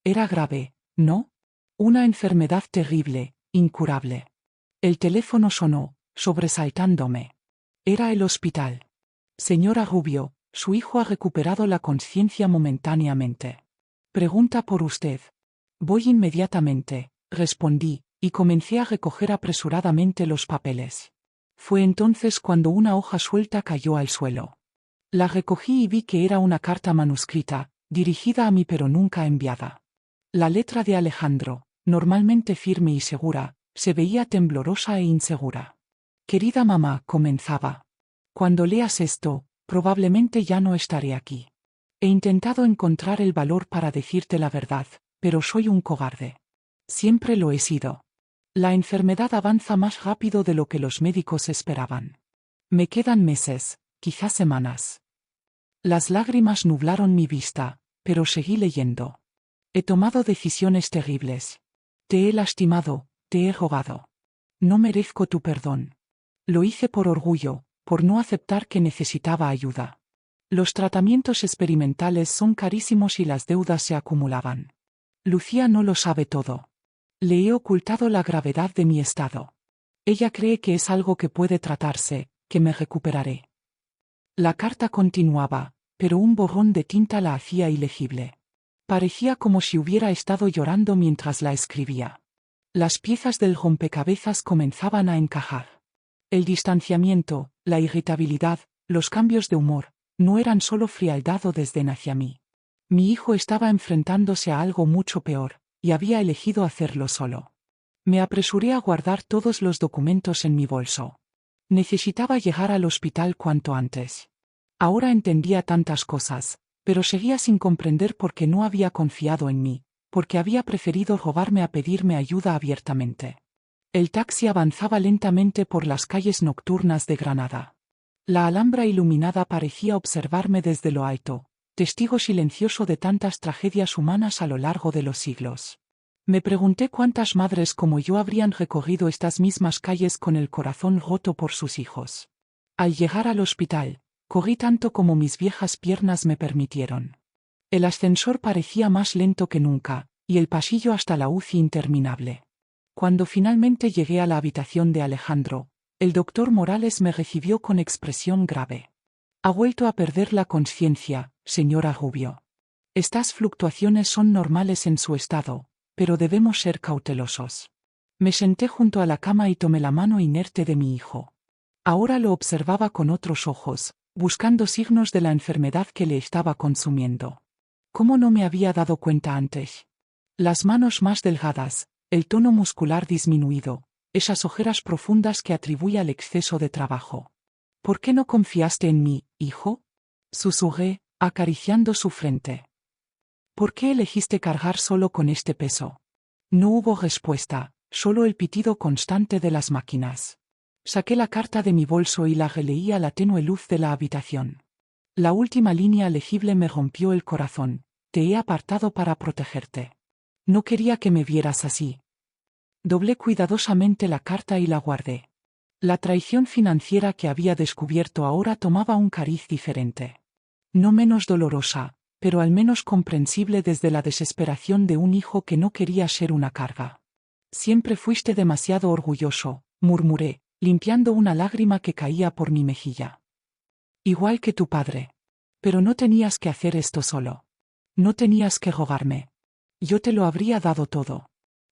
Era grave, ¿no? Una enfermedad terrible, incurable. El teléfono sonó, sobresaltándome. Era el hospital. Señora Rubio, su hijo ha recuperado la conciencia momentáneamente. Pregunta por usted. Voy inmediatamente, respondí, y comencé a recoger apresuradamente los papeles. Fue entonces cuando una hoja suelta cayó al suelo. La recogí y vi que era una carta manuscrita, dirigida a mí pero nunca enviada. La letra de Alejandro, normalmente firme y segura, se veía temblorosa e insegura. Querida mamá, comenzaba. Cuando leas esto, probablemente ya no estaré aquí. He intentado encontrar el valor para decirte la verdad, pero soy un cobarde. Siempre lo he sido. La enfermedad avanza más rápido de lo que los médicos esperaban. Me quedan meses, quizás semanas. Las lágrimas nublaron mi vista, pero seguí leyendo. He tomado decisiones terribles. Te he lastimado, te he rogado. No merezco tu perdón. Lo hice por orgullo, por no aceptar que necesitaba ayuda. Los tratamientos experimentales son carísimos y las deudas se acumulaban. Lucía no lo sabe todo. Le he ocultado la gravedad de mi estado. Ella cree que es algo que puede tratarse, que me recuperaré. La carta continuaba, pero un borrón de tinta la hacía ilegible. Parecía como si hubiera estado llorando mientras la escribía. Las piezas del rompecabezas comenzaban a encajar. El distanciamiento, la irritabilidad, los cambios de humor, no eran solo frialdad o desdén hacia mí. Mi hijo estaba enfrentándose a algo mucho peor, y había elegido hacerlo solo. Me apresuré a guardar todos los documentos en mi bolso. Necesitaba llegar al hospital cuanto antes. Ahora entendía tantas cosas, pero seguía sin comprender por qué no había confiado en mí, porque había preferido robarme a pedirme ayuda abiertamente. El taxi avanzaba lentamente por las calles nocturnas de Granada. La Alhambra iluminada parecía observarme desde lo alto, testigo silencioso de tantas tragedias humanas a lo largo de los siglos. Me pregunté cuántas madres como yo habrían recorrido estas mismas calles con el corazón roto por sus hijos. Al llegar al hospital, corrí tanto como mis viejas piernas me permitieron. El ascensor parecía más lento que nunca, y el pasillo hasta la UCI interminable. Cuando finalmente llegué a la habitación de Alejandro, el doctor Morales me recibió con expresión grave. Ha vuelto a perder la conciencia, señora Rubio. Estas fluctuaciones son normales en su estado, pero debemos ser cautelosos. Me senté junto a la cama y tomé la mano inerte de mi hijo. Ahora lo observaba con otros ojos, buscando signos de la enfermedad que le estaba consumiendo. ¿Cómo no me había dado cuenta antes? Las manos más delgadas, el tono muscular disminuido, esas ojeras profundas que atribuye al exceso de trabajo. ¿Por qué no confiaste en mí, hijo? Susurré, acariciando su frente. ¿Por qué elegiste cargar solo con este peso? No hubo respuesta, solo el pitido constante de las máquinas. Saqué la carta de mi bolso y la releí a la tenue luz de la habitación. La última línea legible me rompió el corazón. Te he apartado para protegerte. No quería que me vieras así. Doblé cuidadosamente la carta y la guardé. La traición financiera que había descubierto ahora tomaba un cariz diferente. No menos dolorosa, pero al menos comprensible desde la desesperación de un hijo que no quería ser una carga. Siempre fuiste demasiado orgulloso, murmuré, limpiando una lágrima que caía por mi mejilla. Igual que tu padre. Pero no tenías que hacer esto solo. No tenías que rogarme. Yo te lo habría dado todo.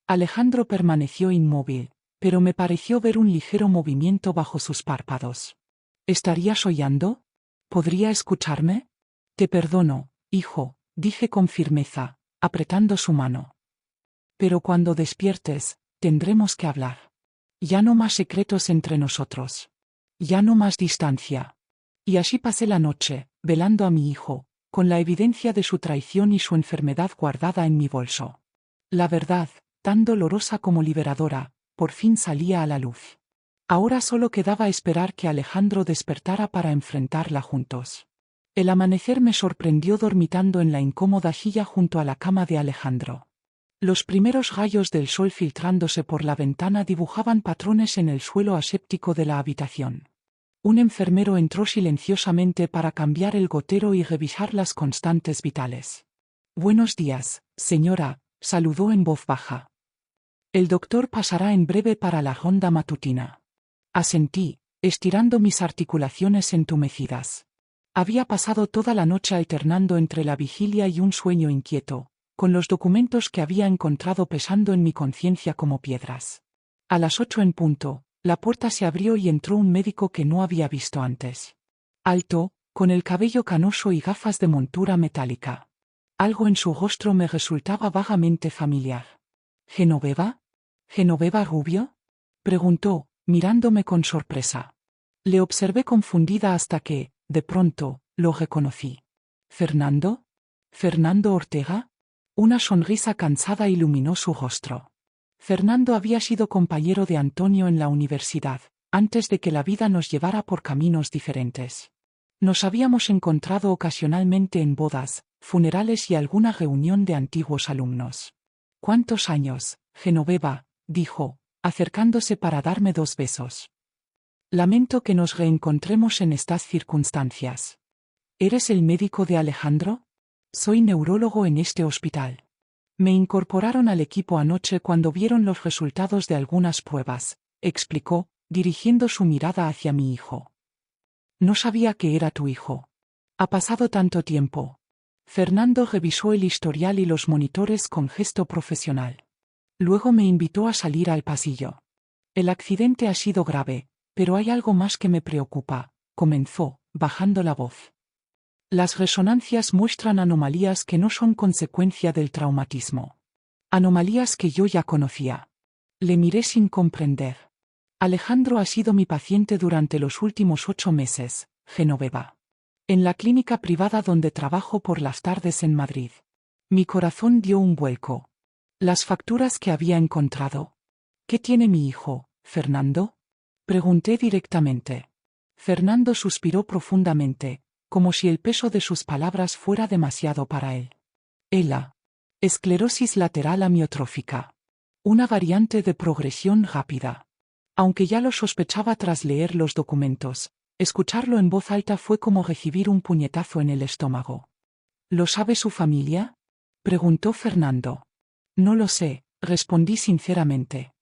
Alejandro permaneció inmóvil, pero me pareció ver un ligero movimiento bajo sus párpados. ¿Estaría sollando? ¿Podría escucharme? Te perdono, hijo, dije con firmeza, apretando su mano. Pero cuando despiertes, tendremos que hablar. Ya no más secretos entre nosotros. Ya no más distancia. Y así pasé la noche, velando a mi hijo, con la evidencia de su traición y su enfermedad guardada en mi bolso. La verdad, tan dolorosa como liberadora, por fin salía a la luz. Ahora solo quedaba esperar que Alejandro despertara para enfrentarla juntos. El amanecer me sorprendió dormitando en la incómoda silla junto a la cama de Alejandro. Los primeros rayos del sol filtrándose por la ventana dibujaban patrones en el suelo aséptico de la habitación. Un enfermero entró silenciosamente para cambiar el gotero y revisar las constantes vitales. «Buenos días, señora», saludó en voz baja. «El doctor pasará en breve para la ronda matutina». Asentí, estirando mis articulaciones entumecidas. Había pasado toda la noche alternando entre la vigilia y un sueño inquieto, con los documentos que había encontrado pesando en mi conciencia como piedras. A las 8 en punto, la puerta se abrió y entró un médico que no había visto antes. Alto, con el cabello canoso y gafas de montura metálica. Algo en su rostro me resultaba vagamente familiar. ¿Genoveva? ¿Genoveva Rubio?, preguntó, mirándome con sorpresa. Le observé confundida hasta que, de pronto, lo reconocí. ¿Fernando? ¿Fernando Ortega? Una sonrisa cansada iluminó su rostro. Fernando había sido compañero de Antonio en la universidad, antes de que la vida nos llevara por caminos diferentes. Nos habíamos encontrado ocasionalmente en bodas, funerales y alguna reunión de antiguos alumnos. «¿Cuántos años, Genoveva?», dijo, acercándose para darme 2 besos. «Lamento que nos reencontremos en estas circunstancias». «¿Eres el médico de Alejandro?». «Soy neurólogo en este hospital». «Me incorporaron al equipo anoche cuando vieron los resultados de algunas pruebas», explicó, dirigiendo su mirada hacia mi hijo. «No sabía que era tu hijo. Ha pasado tanto tiempo». Fernando revisó el historial y los monitores con gesto profesional. Luego me invitó a salir al pasillo. «El accidente ha sido grave, pero hay algo más que me preocupa», comenzó, bajando la voz. «Las resonancias muestran anomalías que no son consecuencia del traumatismo. Anomalías que yo ya conocía». Le miré sin comprender. «Alejandro ha sido mi paciente durante los últimos 8 meses, Genoveva. En la clínica privada donde trabajo por las tardes en Madrid». Mi corazón dio un vuelco. Las facturas que había encontrado. ¿Qué tiene mi hijo, Fernando? Pregunté directamente. Fernando suspiró profundamente, como si el peso de sus palabras fuera demasiado para él. ELA. Esclerosis lateral amiotrófica. Una variante de progresión rápida. Aunque ya lo sospechaba tras leer los documentos, escucharlo en voz alta fue como recibir un puñetazo en el estómago. ¿Lo sabe su familia? Preguntó Fernando. No lo sé, respondí sinceramente.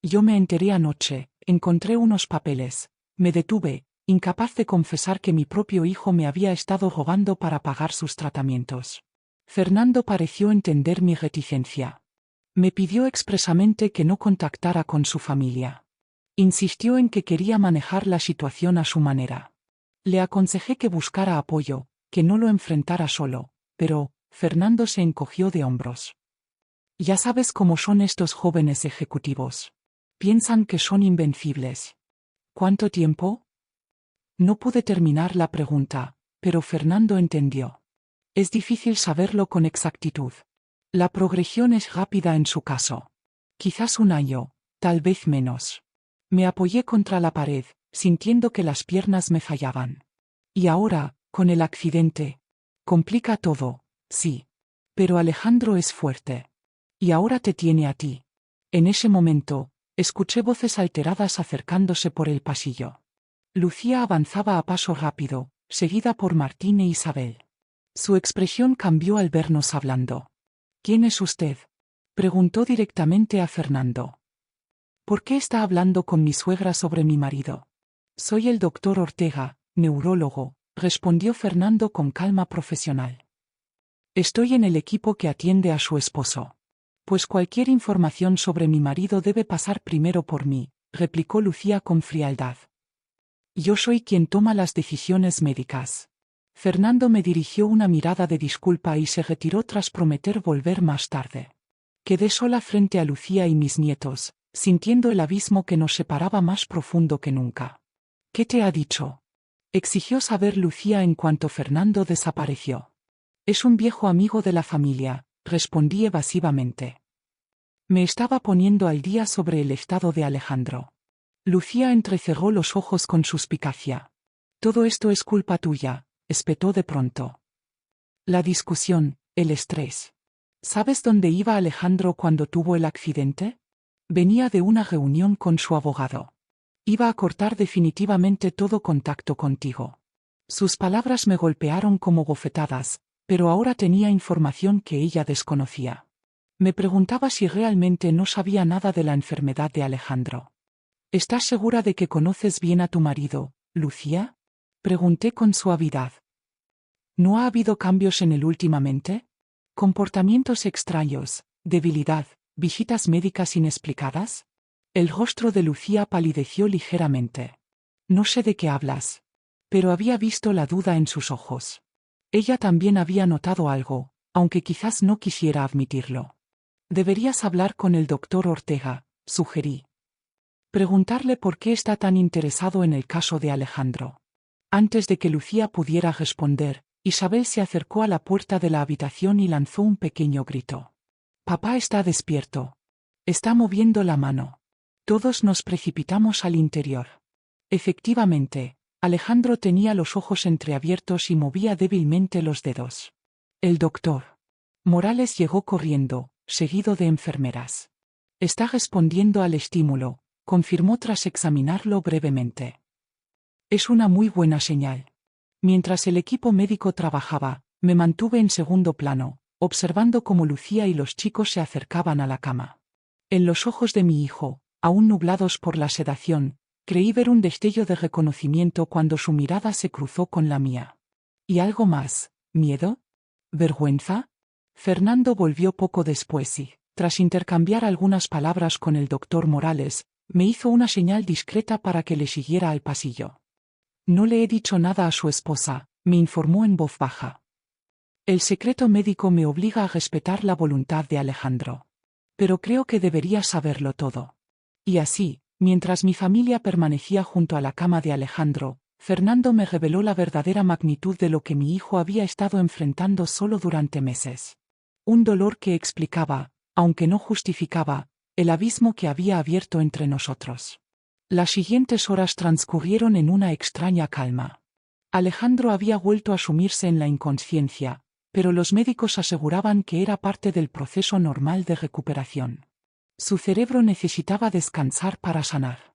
Yo me enteré anoche, encontré unos papeles, me detuve, incapaz de confesar que mi propio hijo me había estado rogando para pagar sus tratamientos. Fernando pareció entender mi reticencia. Me pidió expresamente que no contactara con su familia. Insistió en que quería manejar la situación a su manera. Le aconsejé que buscara apoyo, que no lo enfrentara solo, pero Fernando se encogió de hombros. Ya sabes cómo son estos jóvenes ejecutivos. Piensan que son invencibles. ¿Cuánto tiempo? No pude terminar la pregunta, pero Fernando entendió. Es difícil saberlo con exactitud. La progresión es rápida en su caso. Quizás un año, tal vez menos. Me apoyé contra la pared, sintiendo que las piernas me fallaban. Y ahora, con el accidente. Complica todo, sí. Pero Alejandro es fuerte. Y ahora te tiene a ti. En ese momento, escuché voces alteradas acercándose por el pasillo. Lucía avanzaba a paso rápido, seguida por Martín e Isabel. Su expresión cambió al vernos hablando. ¿Quién es usted? Preguntó directamente a Fernando. ¿Por qué está hablando con mi suegra sobre mi marido? Soy el doctor Ortega, neurólogo, respondió Fernando con calma profesional. Estoy en el equipo que atiende a su esposo. Pues cualquier información sobre mi marido debe pasar primero por mí, replicó Lucía con frialdad. Yo soy quien toma las decisiones médicas. Fernando me dirigió una mirada de disculpa y se retiró tras prometer volver más tarde. Quedé sola frente a Lucía y mis nietos, sintiendo el abismo que nos separaba más profundo que nunca. ¿Qué te ha dicho? Exigió saber Lucía en cuanto Fernando desapareció. Es un viejo amigo de la familia, respondí evasivamente. Me estaba poniendo al día sobre el estado de Alejandro. Lucía entrecerró los ojos con suspicacia. Todo esto es culpa tuya, espetó de pronto. La discusión, el estrés. ¿Sabes dónde iba Alejandro cuando tuvo el accidente? Venía de una reunión con su abogado. Iba a cortar definitivamente todo contacto contigo. Sus palabras me golpearon como bofetadas, pero ahora tenía información que ella desconocía. Me preguntaba si realmente no sabía nada de la enfermedad de Alejandro. ¿Estás segura de que conoces bien a tu marido, Lucía? Pregunté con suavidad. ¿No ha habido cambios en él últimamente? ¿Comportamientos extraños, debilidad, visitas médicas inexplicadas? El rostro de Lucía palideció ligeramente. No sé de qué hablas. Pero había visto la duda en sus ojos. Ella también había notado algo, aunque quizás no quisiera admitirlo. Deberías hablar con el doctor Ortega, sugerí. Preguntarle por qué está tan interesado en el caso de Alejandro. Antes de que Lucía pudiera responder, Isabel se acercó a la puerta de la habitación y lanzó un pequeño grito. Papá está despierto. Está moviendo la mano. Todos nos precipitamos al interior. Efectivamente, Alejandro tenía los ojos entreabiertos y movía débilmente los dedos. El doctor Morales llegó corriendo, seguido de enfermeras. Está respondiendo al estímulo, confirmó tras examinarlo brevemente. Es una muy buena señal. Mientras el equipo médico trabajaba, me mantuve en segundo plano, observando cómo Lucía y los chicos se acercaban a la cama. En los ojos de mi hijo, aún nublados por la sedación, creí ver un destello de reconocimiento cuando su mirada se cruzó con la mía. ¿Y algo más? ¿Miedo? ¿Vergüenza? Fernando volvió poco después y, tras intercambiar algunas palabras con el doctor Morales, me hizo una señal discreta para que le siguiera al pasillo. No le he dicho nada a su esposa, me informó en voz baja. El secreto médico me obliga a respetar la voluntad de Alejandro. Pero creo que debería saberlo todo. Y así, mientras mi familia permanecía junto a la cama de Alejandro, Fernando me reveló la verdadera magnitud de lo que mi hijo había estado enfrentando solo durante meses. Un dolor que explicaba, aunque no justificaba, el abismo que había abierto entre nosotros. Las siguientes horas transcurrieron en una extraña calma. Alejandro había vuelto a sumirse en la inconsciencia, pero los médicos aseguraban que era parte del proceso normal de recuperación. Su cerebro necesitaba descansar para sanar.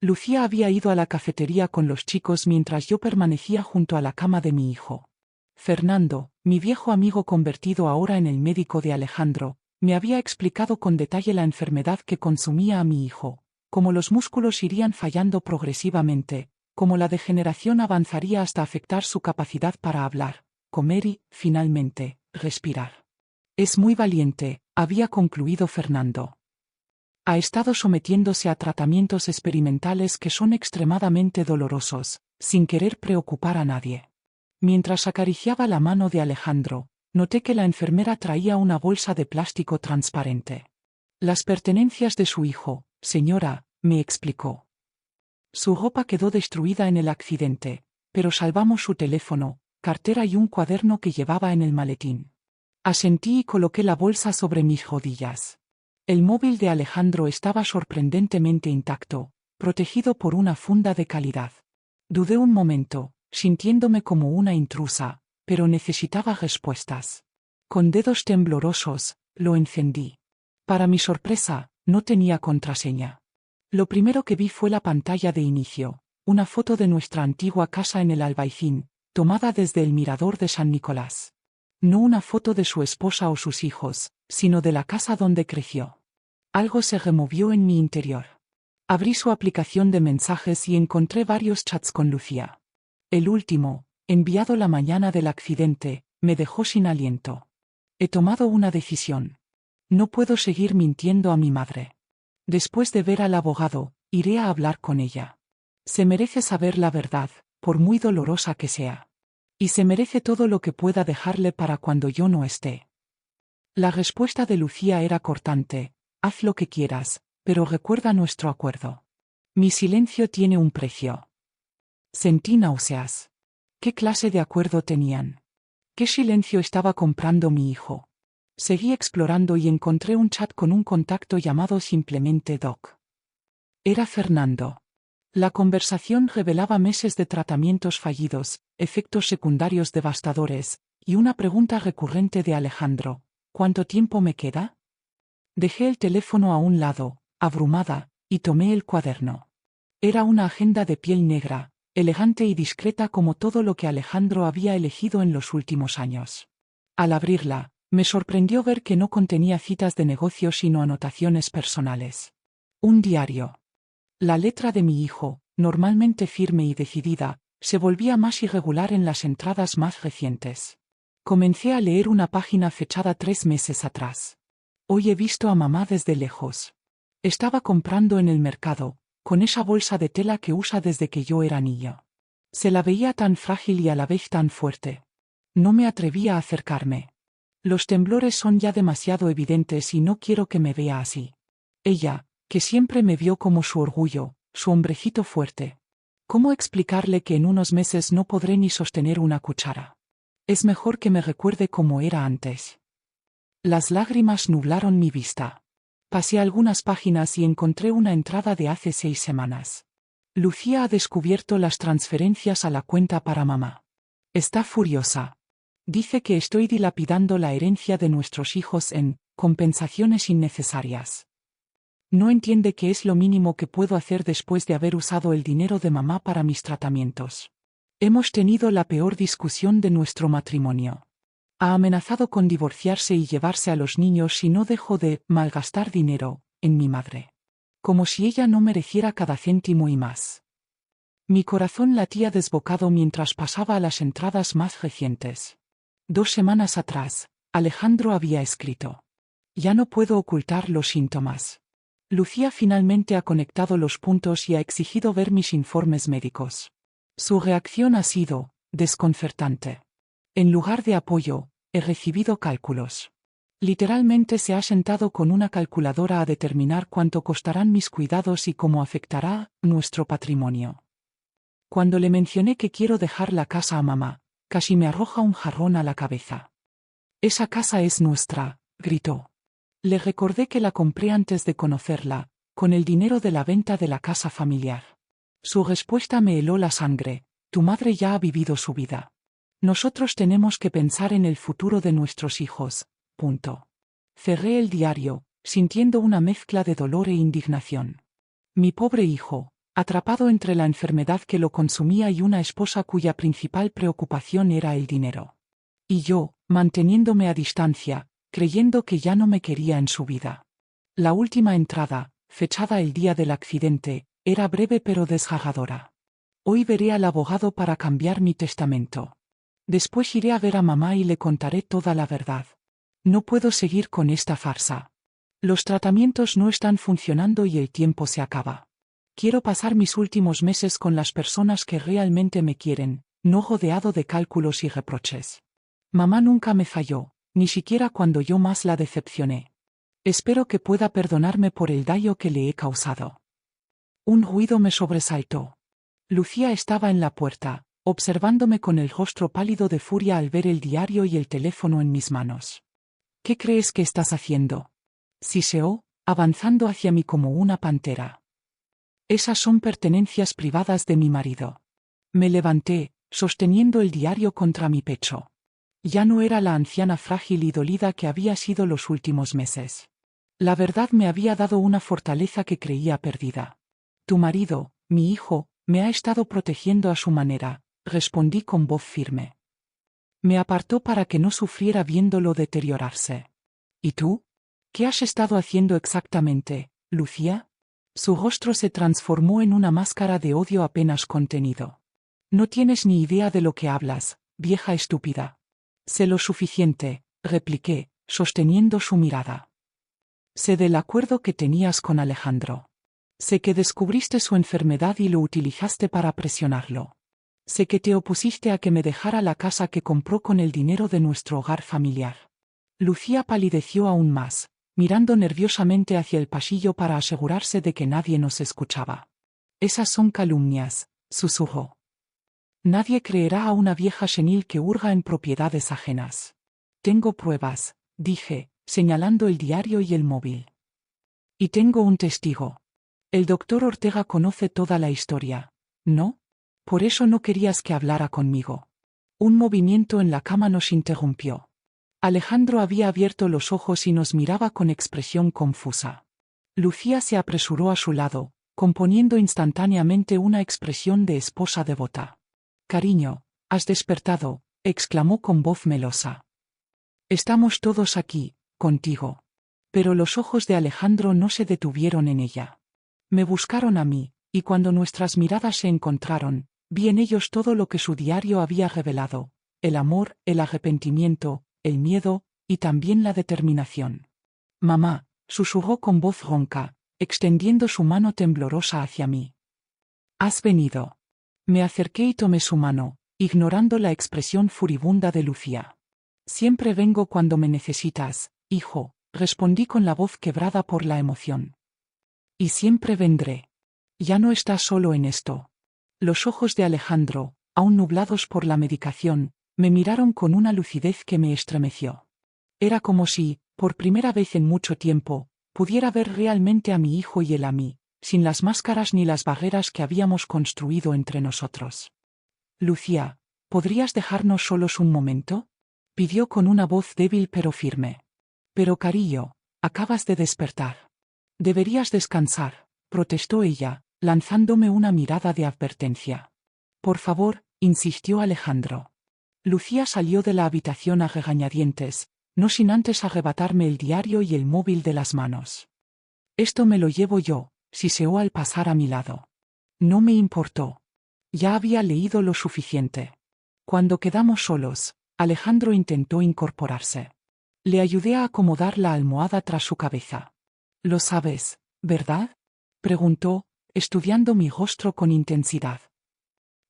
Lucía había ido a la cafetería con los chicos mientras yo permanecía junto a la cama de mi hijo. Fernando, mi viejo amigo convertido ahora en el médico de Alejandro, me había explicado con detalle la enfermedad que consumía a mi hijo, cómo los músculos irían fallando progresivamente, cómo la degeneración avanzaría hasta afectar su capacidad para hablar, comer y, finalmente, respirar. Es muy valiente, había concluido Fernando. Ha estado sometiéndose a tratamientos experimentales que son extremadamente dolorosos, sin querer preocupar a nadie. Mientras acariciaba la mano de Alejandro, noté que la enfermera traía una bolsa de plástico transparente. Las pertenencias de su hijo, señora, me explicó. Su ropa quedó destruida en el accidente, pero salvamos su teléfono, cartera y un cuaderno que llevaba en el maletín. Asentí y coloqué la bolsa sobre mis rodillas. El móvil de Alejandro estaba sorprendentemente intacto, protegido por una funda de calidad. Dudé un momento, sintiéndome como una intrusa, pero necesitaba respuestas. Con dedos temblorosos, lo encendí. Para mi sorpresa, no tenía contraseña. Lo primero que vi fue la pantalla de inicio, una foto de nuestra antigua casa en el Albaicín, tomada desde el mirador de San Nicolás. No una foto de su esposa o sus hijos, sino de la casa donde creció. Algo se removió en mi interior. Abrí su aplicación de mensajes y encontré varios chats con Lucía. El último, enviado la mañana del accidente, me dejó sin aliento. He tomado una decisión. No puedo seguir mintiendo a mi madre. Después de ver al abogado, iré a hablar con ella. Se merece saber la verdad, por muy dolorosa que sea. Y se merece todo lo que pueda dejarle para cuando yo no esté. La respuesta de Lucía era cortante: haz lo que quieras, pero recuerda nuestro acuerdo. Mi silencio tiene un precio. Sentí náuseas. ¿Qué clase de acuerdo tenían? ¿Qué silencio estaba comprando mi hijo? Seguí explorando y encontré un chat con un contacto llamado simplemente Doc. Era Fernando. La conversación revelaba meses de tratamientos fallidos, efectos secundarios devastadores, y una pregunta recurrente de Alejandro: ¿cuánto tiempo me queda? Dejé el teléfono a un lado, abrumada, y tomé el cuaderno. Era una agenda de piel negra, elegante y discreta como todo lo que Alejandro había elegido en los últimos años. Al abrirla, me sorprendió ver que no contenía citas de negocio sino anotaciones personales. Un diario. La letra de mi hijo, normalmente firme y decidida, se volvía más irregular en las entradas más recientes. Comencé a leer una página fechada 3 meses atrás. Hoy he visto a mamá desde lejos. Estaba comprando en el mercado, con esa bolsa de tela que usa desde que yo era niño. Se la veía tan frágil y a la vez tan fuerte. No me atrevía a acercarme. Los temblores son ya demasiado evidentes y no quiero que me vea así. Ella, que siempre me vio como su orgullo, su hombrecito fuerte. ¿Cómo explicarle que en unos meses no podré ni sostener una cuchara? Es mejor que me recuerde cómo era antes. Las lágrimas nublaron mi vista. Pasé algunas páginas y encontré una entrada de hace 6 semanas. Lucía ha descubierto las transferencias a la cuenta para mamá. Está furiosa. Dice que estoy dilapidando la herencia de nuestros hijos en compensaciones innecesarias. No entiende que es lo mínimo que puedo hacer después de haber usado el dinero de mamá para mis tratamientos. Hemos tenido la peor discusión de nuestro matrimonio. Ha amenazado con divorciarse y llevarse a los niños si no dejo de malgastar dinero en mi madre. Como si ella no mereciera cada céntimo y más. Mi corazón latía desbocado mientras pasaba a las entradas más recientes. 2 semanas atrás, Alejandro había escrito: ya no puedo ocultar los síntomas. Lucía finalmente ha conectado los puntos y ha exigido ver mis informes médicos. Su reacción ha sido desconcertante. En lugar de apoyo, he recibido cálculos. Literalmente se ha sentado con una calculadora a determinar cuánto costarán mis cuidados y cómo afectará nuestro patrimonio. Cuando le mencioné que quiero dejar la casa a mamá, casi me arroja un jarrón a la cabeza. Esa casa es nuestra, gritó. Le recordé que la compré antes de conocerla, con el dinero de la venta de la casa familiar. Su respuesta me heló la sangre: tu madre ya ha vivido su vida. Nosotros tenemos que pensar en el futuro de nuestros hijos. Punto. Cerré el diario, sintiendo una mezcla de dolor e indignación. Mi pobre hijo, atrapado entre la enfermedad que lo consumía y una esposa cuya principal preocupación era el dinero. Y yo, manteniéndome a distancia, creyendo que ya no me quería en su vida. La última entrada, fechada el día del accidente, era breve pero desgarradora. Hoy veré al abogado para cambiar mi testamento. Después iré a ver a mamá y le contaré toda la verdad. No puedo seguir con esta farsa. Los tratamientos no están funcionando y el tiempo se acaba. Quiero pasar mis últimos meses con las personas que realmente me quieren, no rodeado de cálculos y reproches. Mamá nunca me falló, ni siquiera cuando yo más la decepcioné. Espero que pueda perdonarme por el daño que le he causado. Un ruido me sobresaltó. Lucía estaba en la puerta, observándome con el rostro pálido de furia al ver el diario y el teléfono en mis manos. ¿Qué crees que estás haciendo?, siseó, avanzando hacia mí como una pantera. Esas son pertenencias privadas de mi marido. Me levanté, sosteniendo el diario contra mi pecho. Ya no era la anciana frágil y dolida que había sido los últimos meses. La verdad me había dado una fortaleza que creía perdida. Tu marido, mi hijo, me ha estado protegiendo a su manera, respondí con voz firme. Me apartó para que no sufriera viéndolo deteriorarse. ¿Y tú? ¿Qué has estado haciendo exactamente, Lucía? Su rostro se transformó en una máscara de odio apenas contenido. No tienes ni idea de lo que hablas, vieja estúpida. Sé lo suficiente, repliqué, sosteniendo su mirada. Sé del acuerdo que tenías con Alejandro. Sé que descubriste su enfermedad y lo utilizaste para presionarlo. Sé que te opusiste a que me dejara la casa que compró con el dinero de nuestro hogar familiar. Lucía palideció aún más, mirando nerviosamente hacia el pasillo para asegurarse de que nadie nos escuchaba. Esas son calumnias, susurró. Nadie creerá a una vieja senil que hurga en propiedades ajenas. Tengo pruebas, dije, señalando el diario y el móvil. Y tengo un testigo. El doctor Ortega conoce toda la historia, ¿no? Por eso no querías que hablara conmigo. Un movimiento en la cama nos interrumpió. Alejandro había abierto los ojos y nos miraba con expresión confusa. Lucía se apresuró a su lado, componiendo instantáneamente una expresión de esposa devota. Cariño, has despertado, exclamó con voz melosa. Estamos todos aquí, contigo. Pero los ojos de Alejandro no se detuvieron en ella. Me buscaron a mí, y cuando nuestras miradas se encontraron, vi en ellos todo lo que su diario había revelado: el amor, el arrepentimiento, el miedo, y también la determinación. Mamá, susurró con voz ronca, extendiendo su mano temblorosa hacia mí. ¿Has venido? Me acerqué y tomé su mano, ignorando la expresión furibunda de Lucía. Siempre vengo cuando me necesitas, hijo, respondí con la voz quebrada por la emoción. Y siempre vendré. Ya no estás solo en esto. Los ojos de Alejandro, aún nublados por la medicación, me miraron con una lucidez que me estremeció. Era como si, por primera vez en mucho tiempo, pudiera ver realmente a mi hijo y él a mí, sin las máscaras ni las barreras que habíamos construido entre nosotros. Lucía, ¿podrías dejarnos solos un momento?, pidió con una voz débil pero firme. Pero cariño, acabas de despertar. Deberías descansar, protestó ella, lanzándome una mirada de advertencia. Por favor, insistió Alejandro. Lucía salió de la habitación a regañadientes, no sin antes arrebatarme el diario y el móvil de las manos. Esto me lo llevo yo, siseó al pasar a mi lado. No me importó. Ya había leído lo suficiente. Cuando quedamos solos, Alejandro intentó incorporarse. Le ayudé a acomodar la almohada tras su cabeza. «Lo sabes, ¿verdad?», preguntó, estudiando mi rostro con intensidad.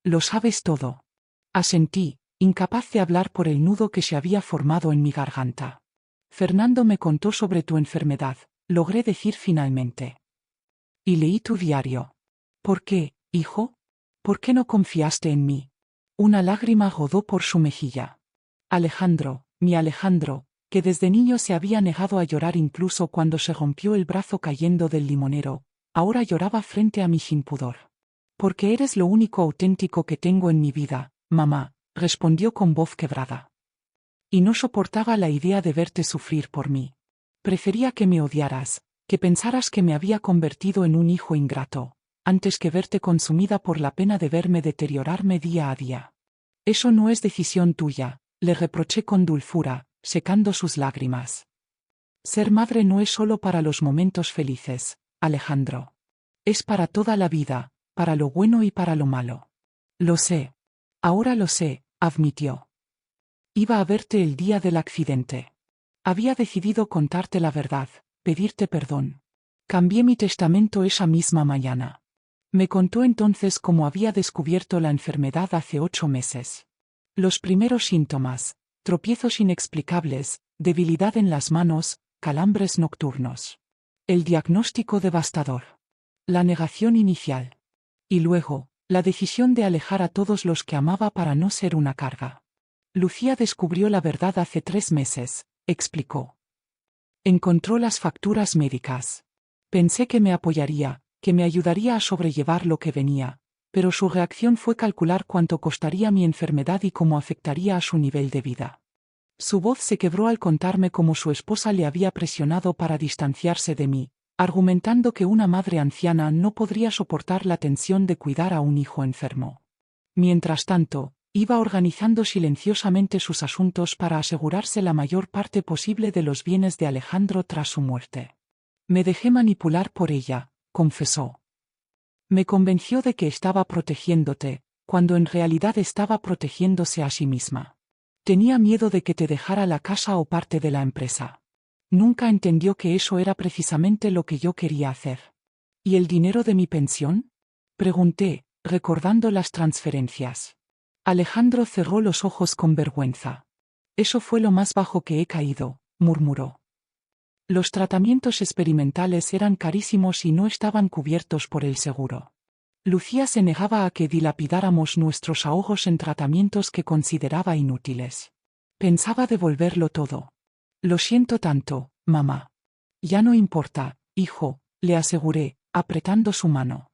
«Lo sabes todo». Asentí, incapaz de hablar por el nudo que se había formado en mi garganta. «Fernando me contó sobre tu enfermedad», logré decir finalmente. «Y leí tu diario». «¿Por qué, hijo? ¿Por qué no confiaste en mí?». Una lágrima rodó por su mejilla. «Alejandro, mi Alejandro, que desde niño se había negado a llorar incluso cuando se rompió el brazo cayendo del limonero, ahora lloraba frente a mí sin pudor. Porque eres lo único auténtico que tengo en mi vida, mamá, respondió con voz quebrada. Y no soportaba la idea de verte sufrir por mí. Prefería que me odiaras, que pensaras que me había convertido en un hijo ingrato, antes que verte consumida por la pena de verme deteriorarme día a día. Eso no es decisión tuya, le reproché con dulzura, secando sus lágrimas. Ser madre no es solo para los momentos felices, Alejandro. Es para toda la vida, para lo bueno y para lo malo. Lo sé. Ahora lo sé, admitió. Iba a verte el día del accidente. Había decidido contarte la verdad, pedirte perdón. Cambié mi testamento esa misma mañana. Me contó entonces cómo había descubierto la enfermedad hace 8 meses. Los primeros síntomas, tropiezos inexplicables, debilidad en las manos, calambres nocturnos. El diagnóstico devastador. La negación inicial. Y luego, la decisión de alejar a todos los que amaba para no ser una carga. Lucía descubrió la verdad hace 3 meses, explicó. Encontró las facturas médicas. Pensé que me apoyaría, que me ayudaría a sobrellevar lo que venía, pero su reacción fue calcular cuánto costaría mi enfermedad y cómo afectaría a su nivel de vida. Su voz se quebró al contarme cómo su esposa le había presionado para distanciarse de mí, argumentando que una madre anciana no podría soportar la tensión de cuidar a un hijo enfermo. Mientras tanto, iba organizando silenciosamente sus asuntos para asegurarse la mayor parte posible de los bienes de Alejandro tras su muerte. Me dejé manipular por ella, confesó. Me convenció de que estaba protegiéndote, cuando en realidad estaba protegiéndose a sí misma. Tenía miedo de que te dejara la casa o parte de la empresa. Nunca entendió que eso era precisamente lo que yo quería hacer. ¿Y el dinero de mi pensión? Pregunté, recordando las transferencias. Alejandro cerró los ojos con vergüenza. Eso fue lo más bajo que he caído, murmuró. Los tratamientos experimentales eran carísimos y no estaban cubiertos por el seguro. Lucía se negaba a que dilapidáramos nuestros ahorros en tratamientos que consideraba inútiles. Pensaba devolverlo todo. Lo siento tanto, mamá. Ya no importa, hijo, le aseguré, apretando su mano.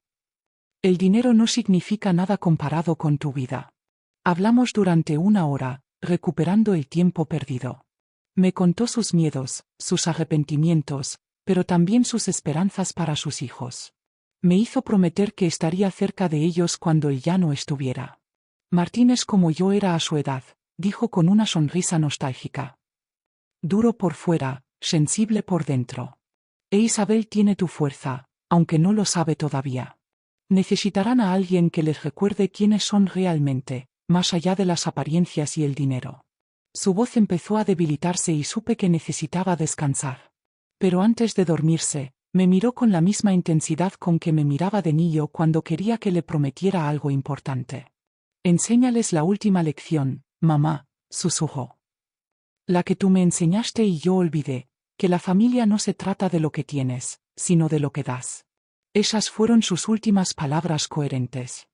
El dinero no significa nada comparado con tu vida. Hablamos durante 1 hora, recuperando el tiempo perdido. Me contó sus miedos, sus arrepentimientos, pero también sus esperanzas para sus hijos. Me hizo prometer que estaría cerca de ellos cuando él ya no estuviera. Martín es como yo era a su edad, dijo con una sonrisa nostálgica. Duro por fuera, sensible por dentro. E Isabel tiene tu fuerza, aunque no lo sabe todavía. Necesitarán a alguien que les recuerde quiénes son realmente, más allá de las apariencias y el dinero. Su voz empezó a debilitarse y supe que necesitaba descansar. Pero antes de dormirse, me miró con la misma intensidad con que me miraba de niño cuando quería que le prometiera algo importante. Enséñales la última lección, mamá, susurró. La que tú me enseñaste y yo olvidé, que la familia no se trata de lo que tienes, sino de lo que das. Esas fueron sus últimas palabras coherentes.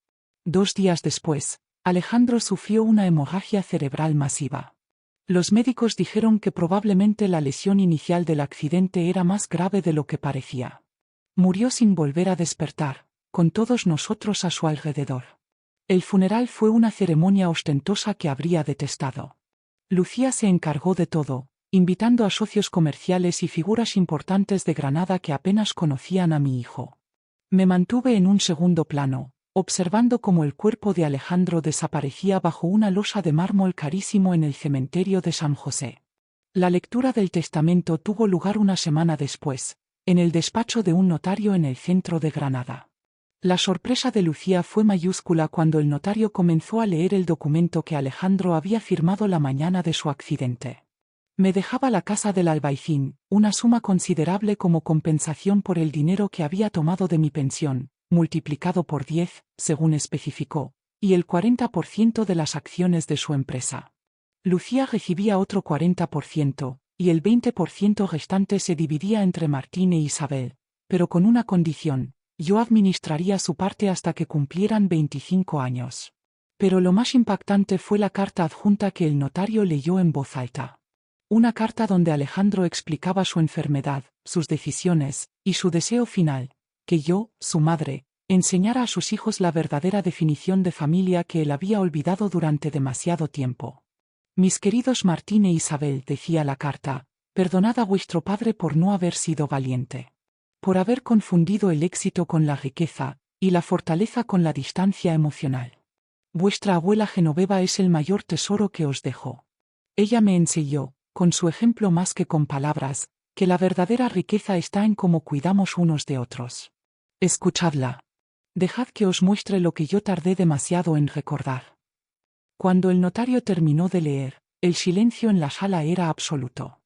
2 días después, Alejandro sufrió una hemorragia cerebral masiva. Los médicos dijeron que probablemente la lesión inicial del accidente era más grave de lo que parecía. Murió sin volver a despertar, con todos nosotros a su alrededor. El funeral fue una ceremonia ostentosa que habría detestado. Lucía se encargó de todo, invitando a socios comerciales y figuras importantes de Granada que apenas conocían a mi hijo. Me mantuve en un segundo plano, observando cómo el cuerpo de Alejandro desaparecía bajo una losa de mármol carísimo en el cementerio de San José. La lectura del testamento tuvo lugar 1 semana después, en el despacho de un notario en el centro de Granada. La sorpresa de Lucía fue mayúscula cuando el notario comenzó a leer el documento que Alejandro había firmado la mañana de su accidente. Me dejaba la casa del albaicín, una suma considerable como compensación por el dinero que había tomado de mi pensión, multiplicado por 10, según especificó, y el 40% de las acciones de su empresa. Lucía recibía otro 40%, y el 20% restante se dividía entre Martín e Isabel, pero con una condición: yo administraría su parte hasta que cumplieran 25 años. Pero lo más impactante fue la carta adjunta que el notario leyó en voz alta. Una carta donde Alejandro explicaba su enfermedad, sus decisiones, y su deseo final, que yo, su madre, enseñara a sus hijos la verdadera definición de familia que él había olvidado durante demasiado tiempo. Mis queridos Martín e Isabel, decía la carta, perdonad a vuestro padre por no haber sido valiente. Por haber confundido el éxito con la riqueza, y la fortaleza con la distancia emocional. Vuestra abuela Genoveva es el mayor tesoro que os dejo. Ella me enseñó, con su ejemplo más que con palabras, que la verdadera riqueza está en cómo cuidamos unos de otros. Escuchadla. Dejad que os muestre lo que yo tardé demasiado en recordar. Cuando el notario terminó de leer, el silencio en la sala era absoluto.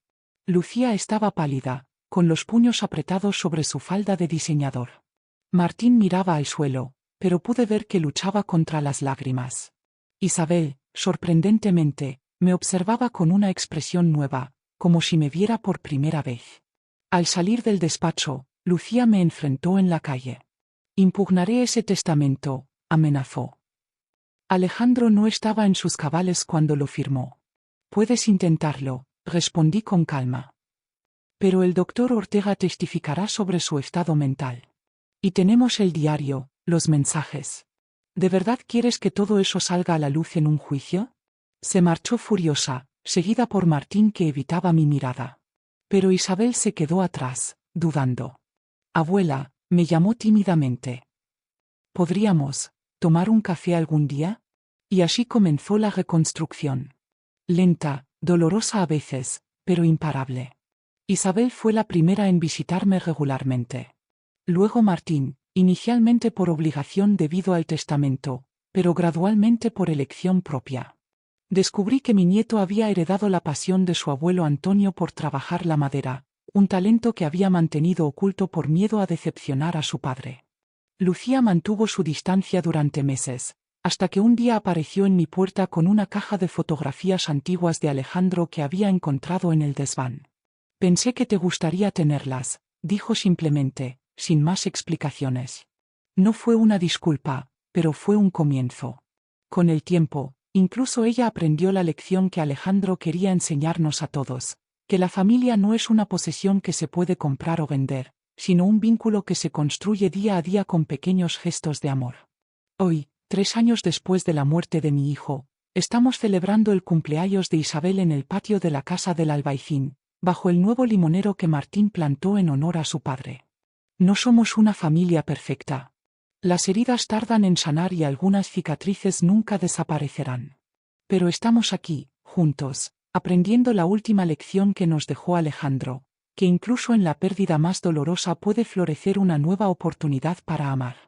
Lucía estaba pálida, con los puños apretados sobre su falda de diseñador. Martín miraba al suelo, pero pude ver que luchaba contra las lágrimas. Isabel, sorprendentemente, me observaba con una expresión nueva, como si me viera por primera vez. Al salir del despacho, Lucía me enfrentó en la calle. Impugnaré ese testamento, amenazó. Alejandro no estaba en sus cabales cuando lo firmó. Puedes intentarlo, respondí con calma. Pero el doctor Ortega testificará sobre su estado mental. Y tenemos el diario, los mensajes. ¿De verdad quieres que todo eso salga a la luz en un juicio? Se marchó furiosa, seguida por Martín que evitaba mi mirada. Pero Isabel se quedó atrás, dudando. Abuela, me llamó tímidamente. ¿Podríamos tomar un café algún día? Y así comenzó la reconstrucción. Lenta, dolorosa a veces, pero imparable. Isabel fue la primera en visitarme regularmente. Luego Martín, inicialmente por obligación debido al testamento, pero gradualmente por elección propia. Descubrí que mi nieto había heredado la pasión de su abuelo Antonio por trabajar la madera, un talento que había mantenido oculto por miedo a decepcionar a su padre. Lucía mantuvo su distancia durante meses, hasta que un día apareció en mi puerta con una caja de fotografías antiguas de Alejandro que había encontrado en el desván. Pensé que te gustaría tenerlas, dijo simplemente, sin más explicaciones. No fue una disculpa, pero fue un comienzo. Con el tiempo, incluso ella aprendió la lección que Alejandro quería enseñarnos a todos, que la familia no es una posesión que se puede comprar o vender, sino un vínculo que se construye día a día con pequeños gestos de amor. Hoy, 3 años después de la muerte de mi hijo, estamos celebrando el cumpleaños de Isabel en el patio de la casa del Albaicín, bajo el nuevo limonero que Martín plantó en honor a su padre. No somos una familia perfecta. Las heridas tardan en sanar y algunas cicatrices nunca desaparecerán. Pero estamos aquí, juntos, aprendiendo la última lección que nos dejó Alejandro, que incluso en la pérdida más dolorosa puede florecer una nueva oportunidad para amar.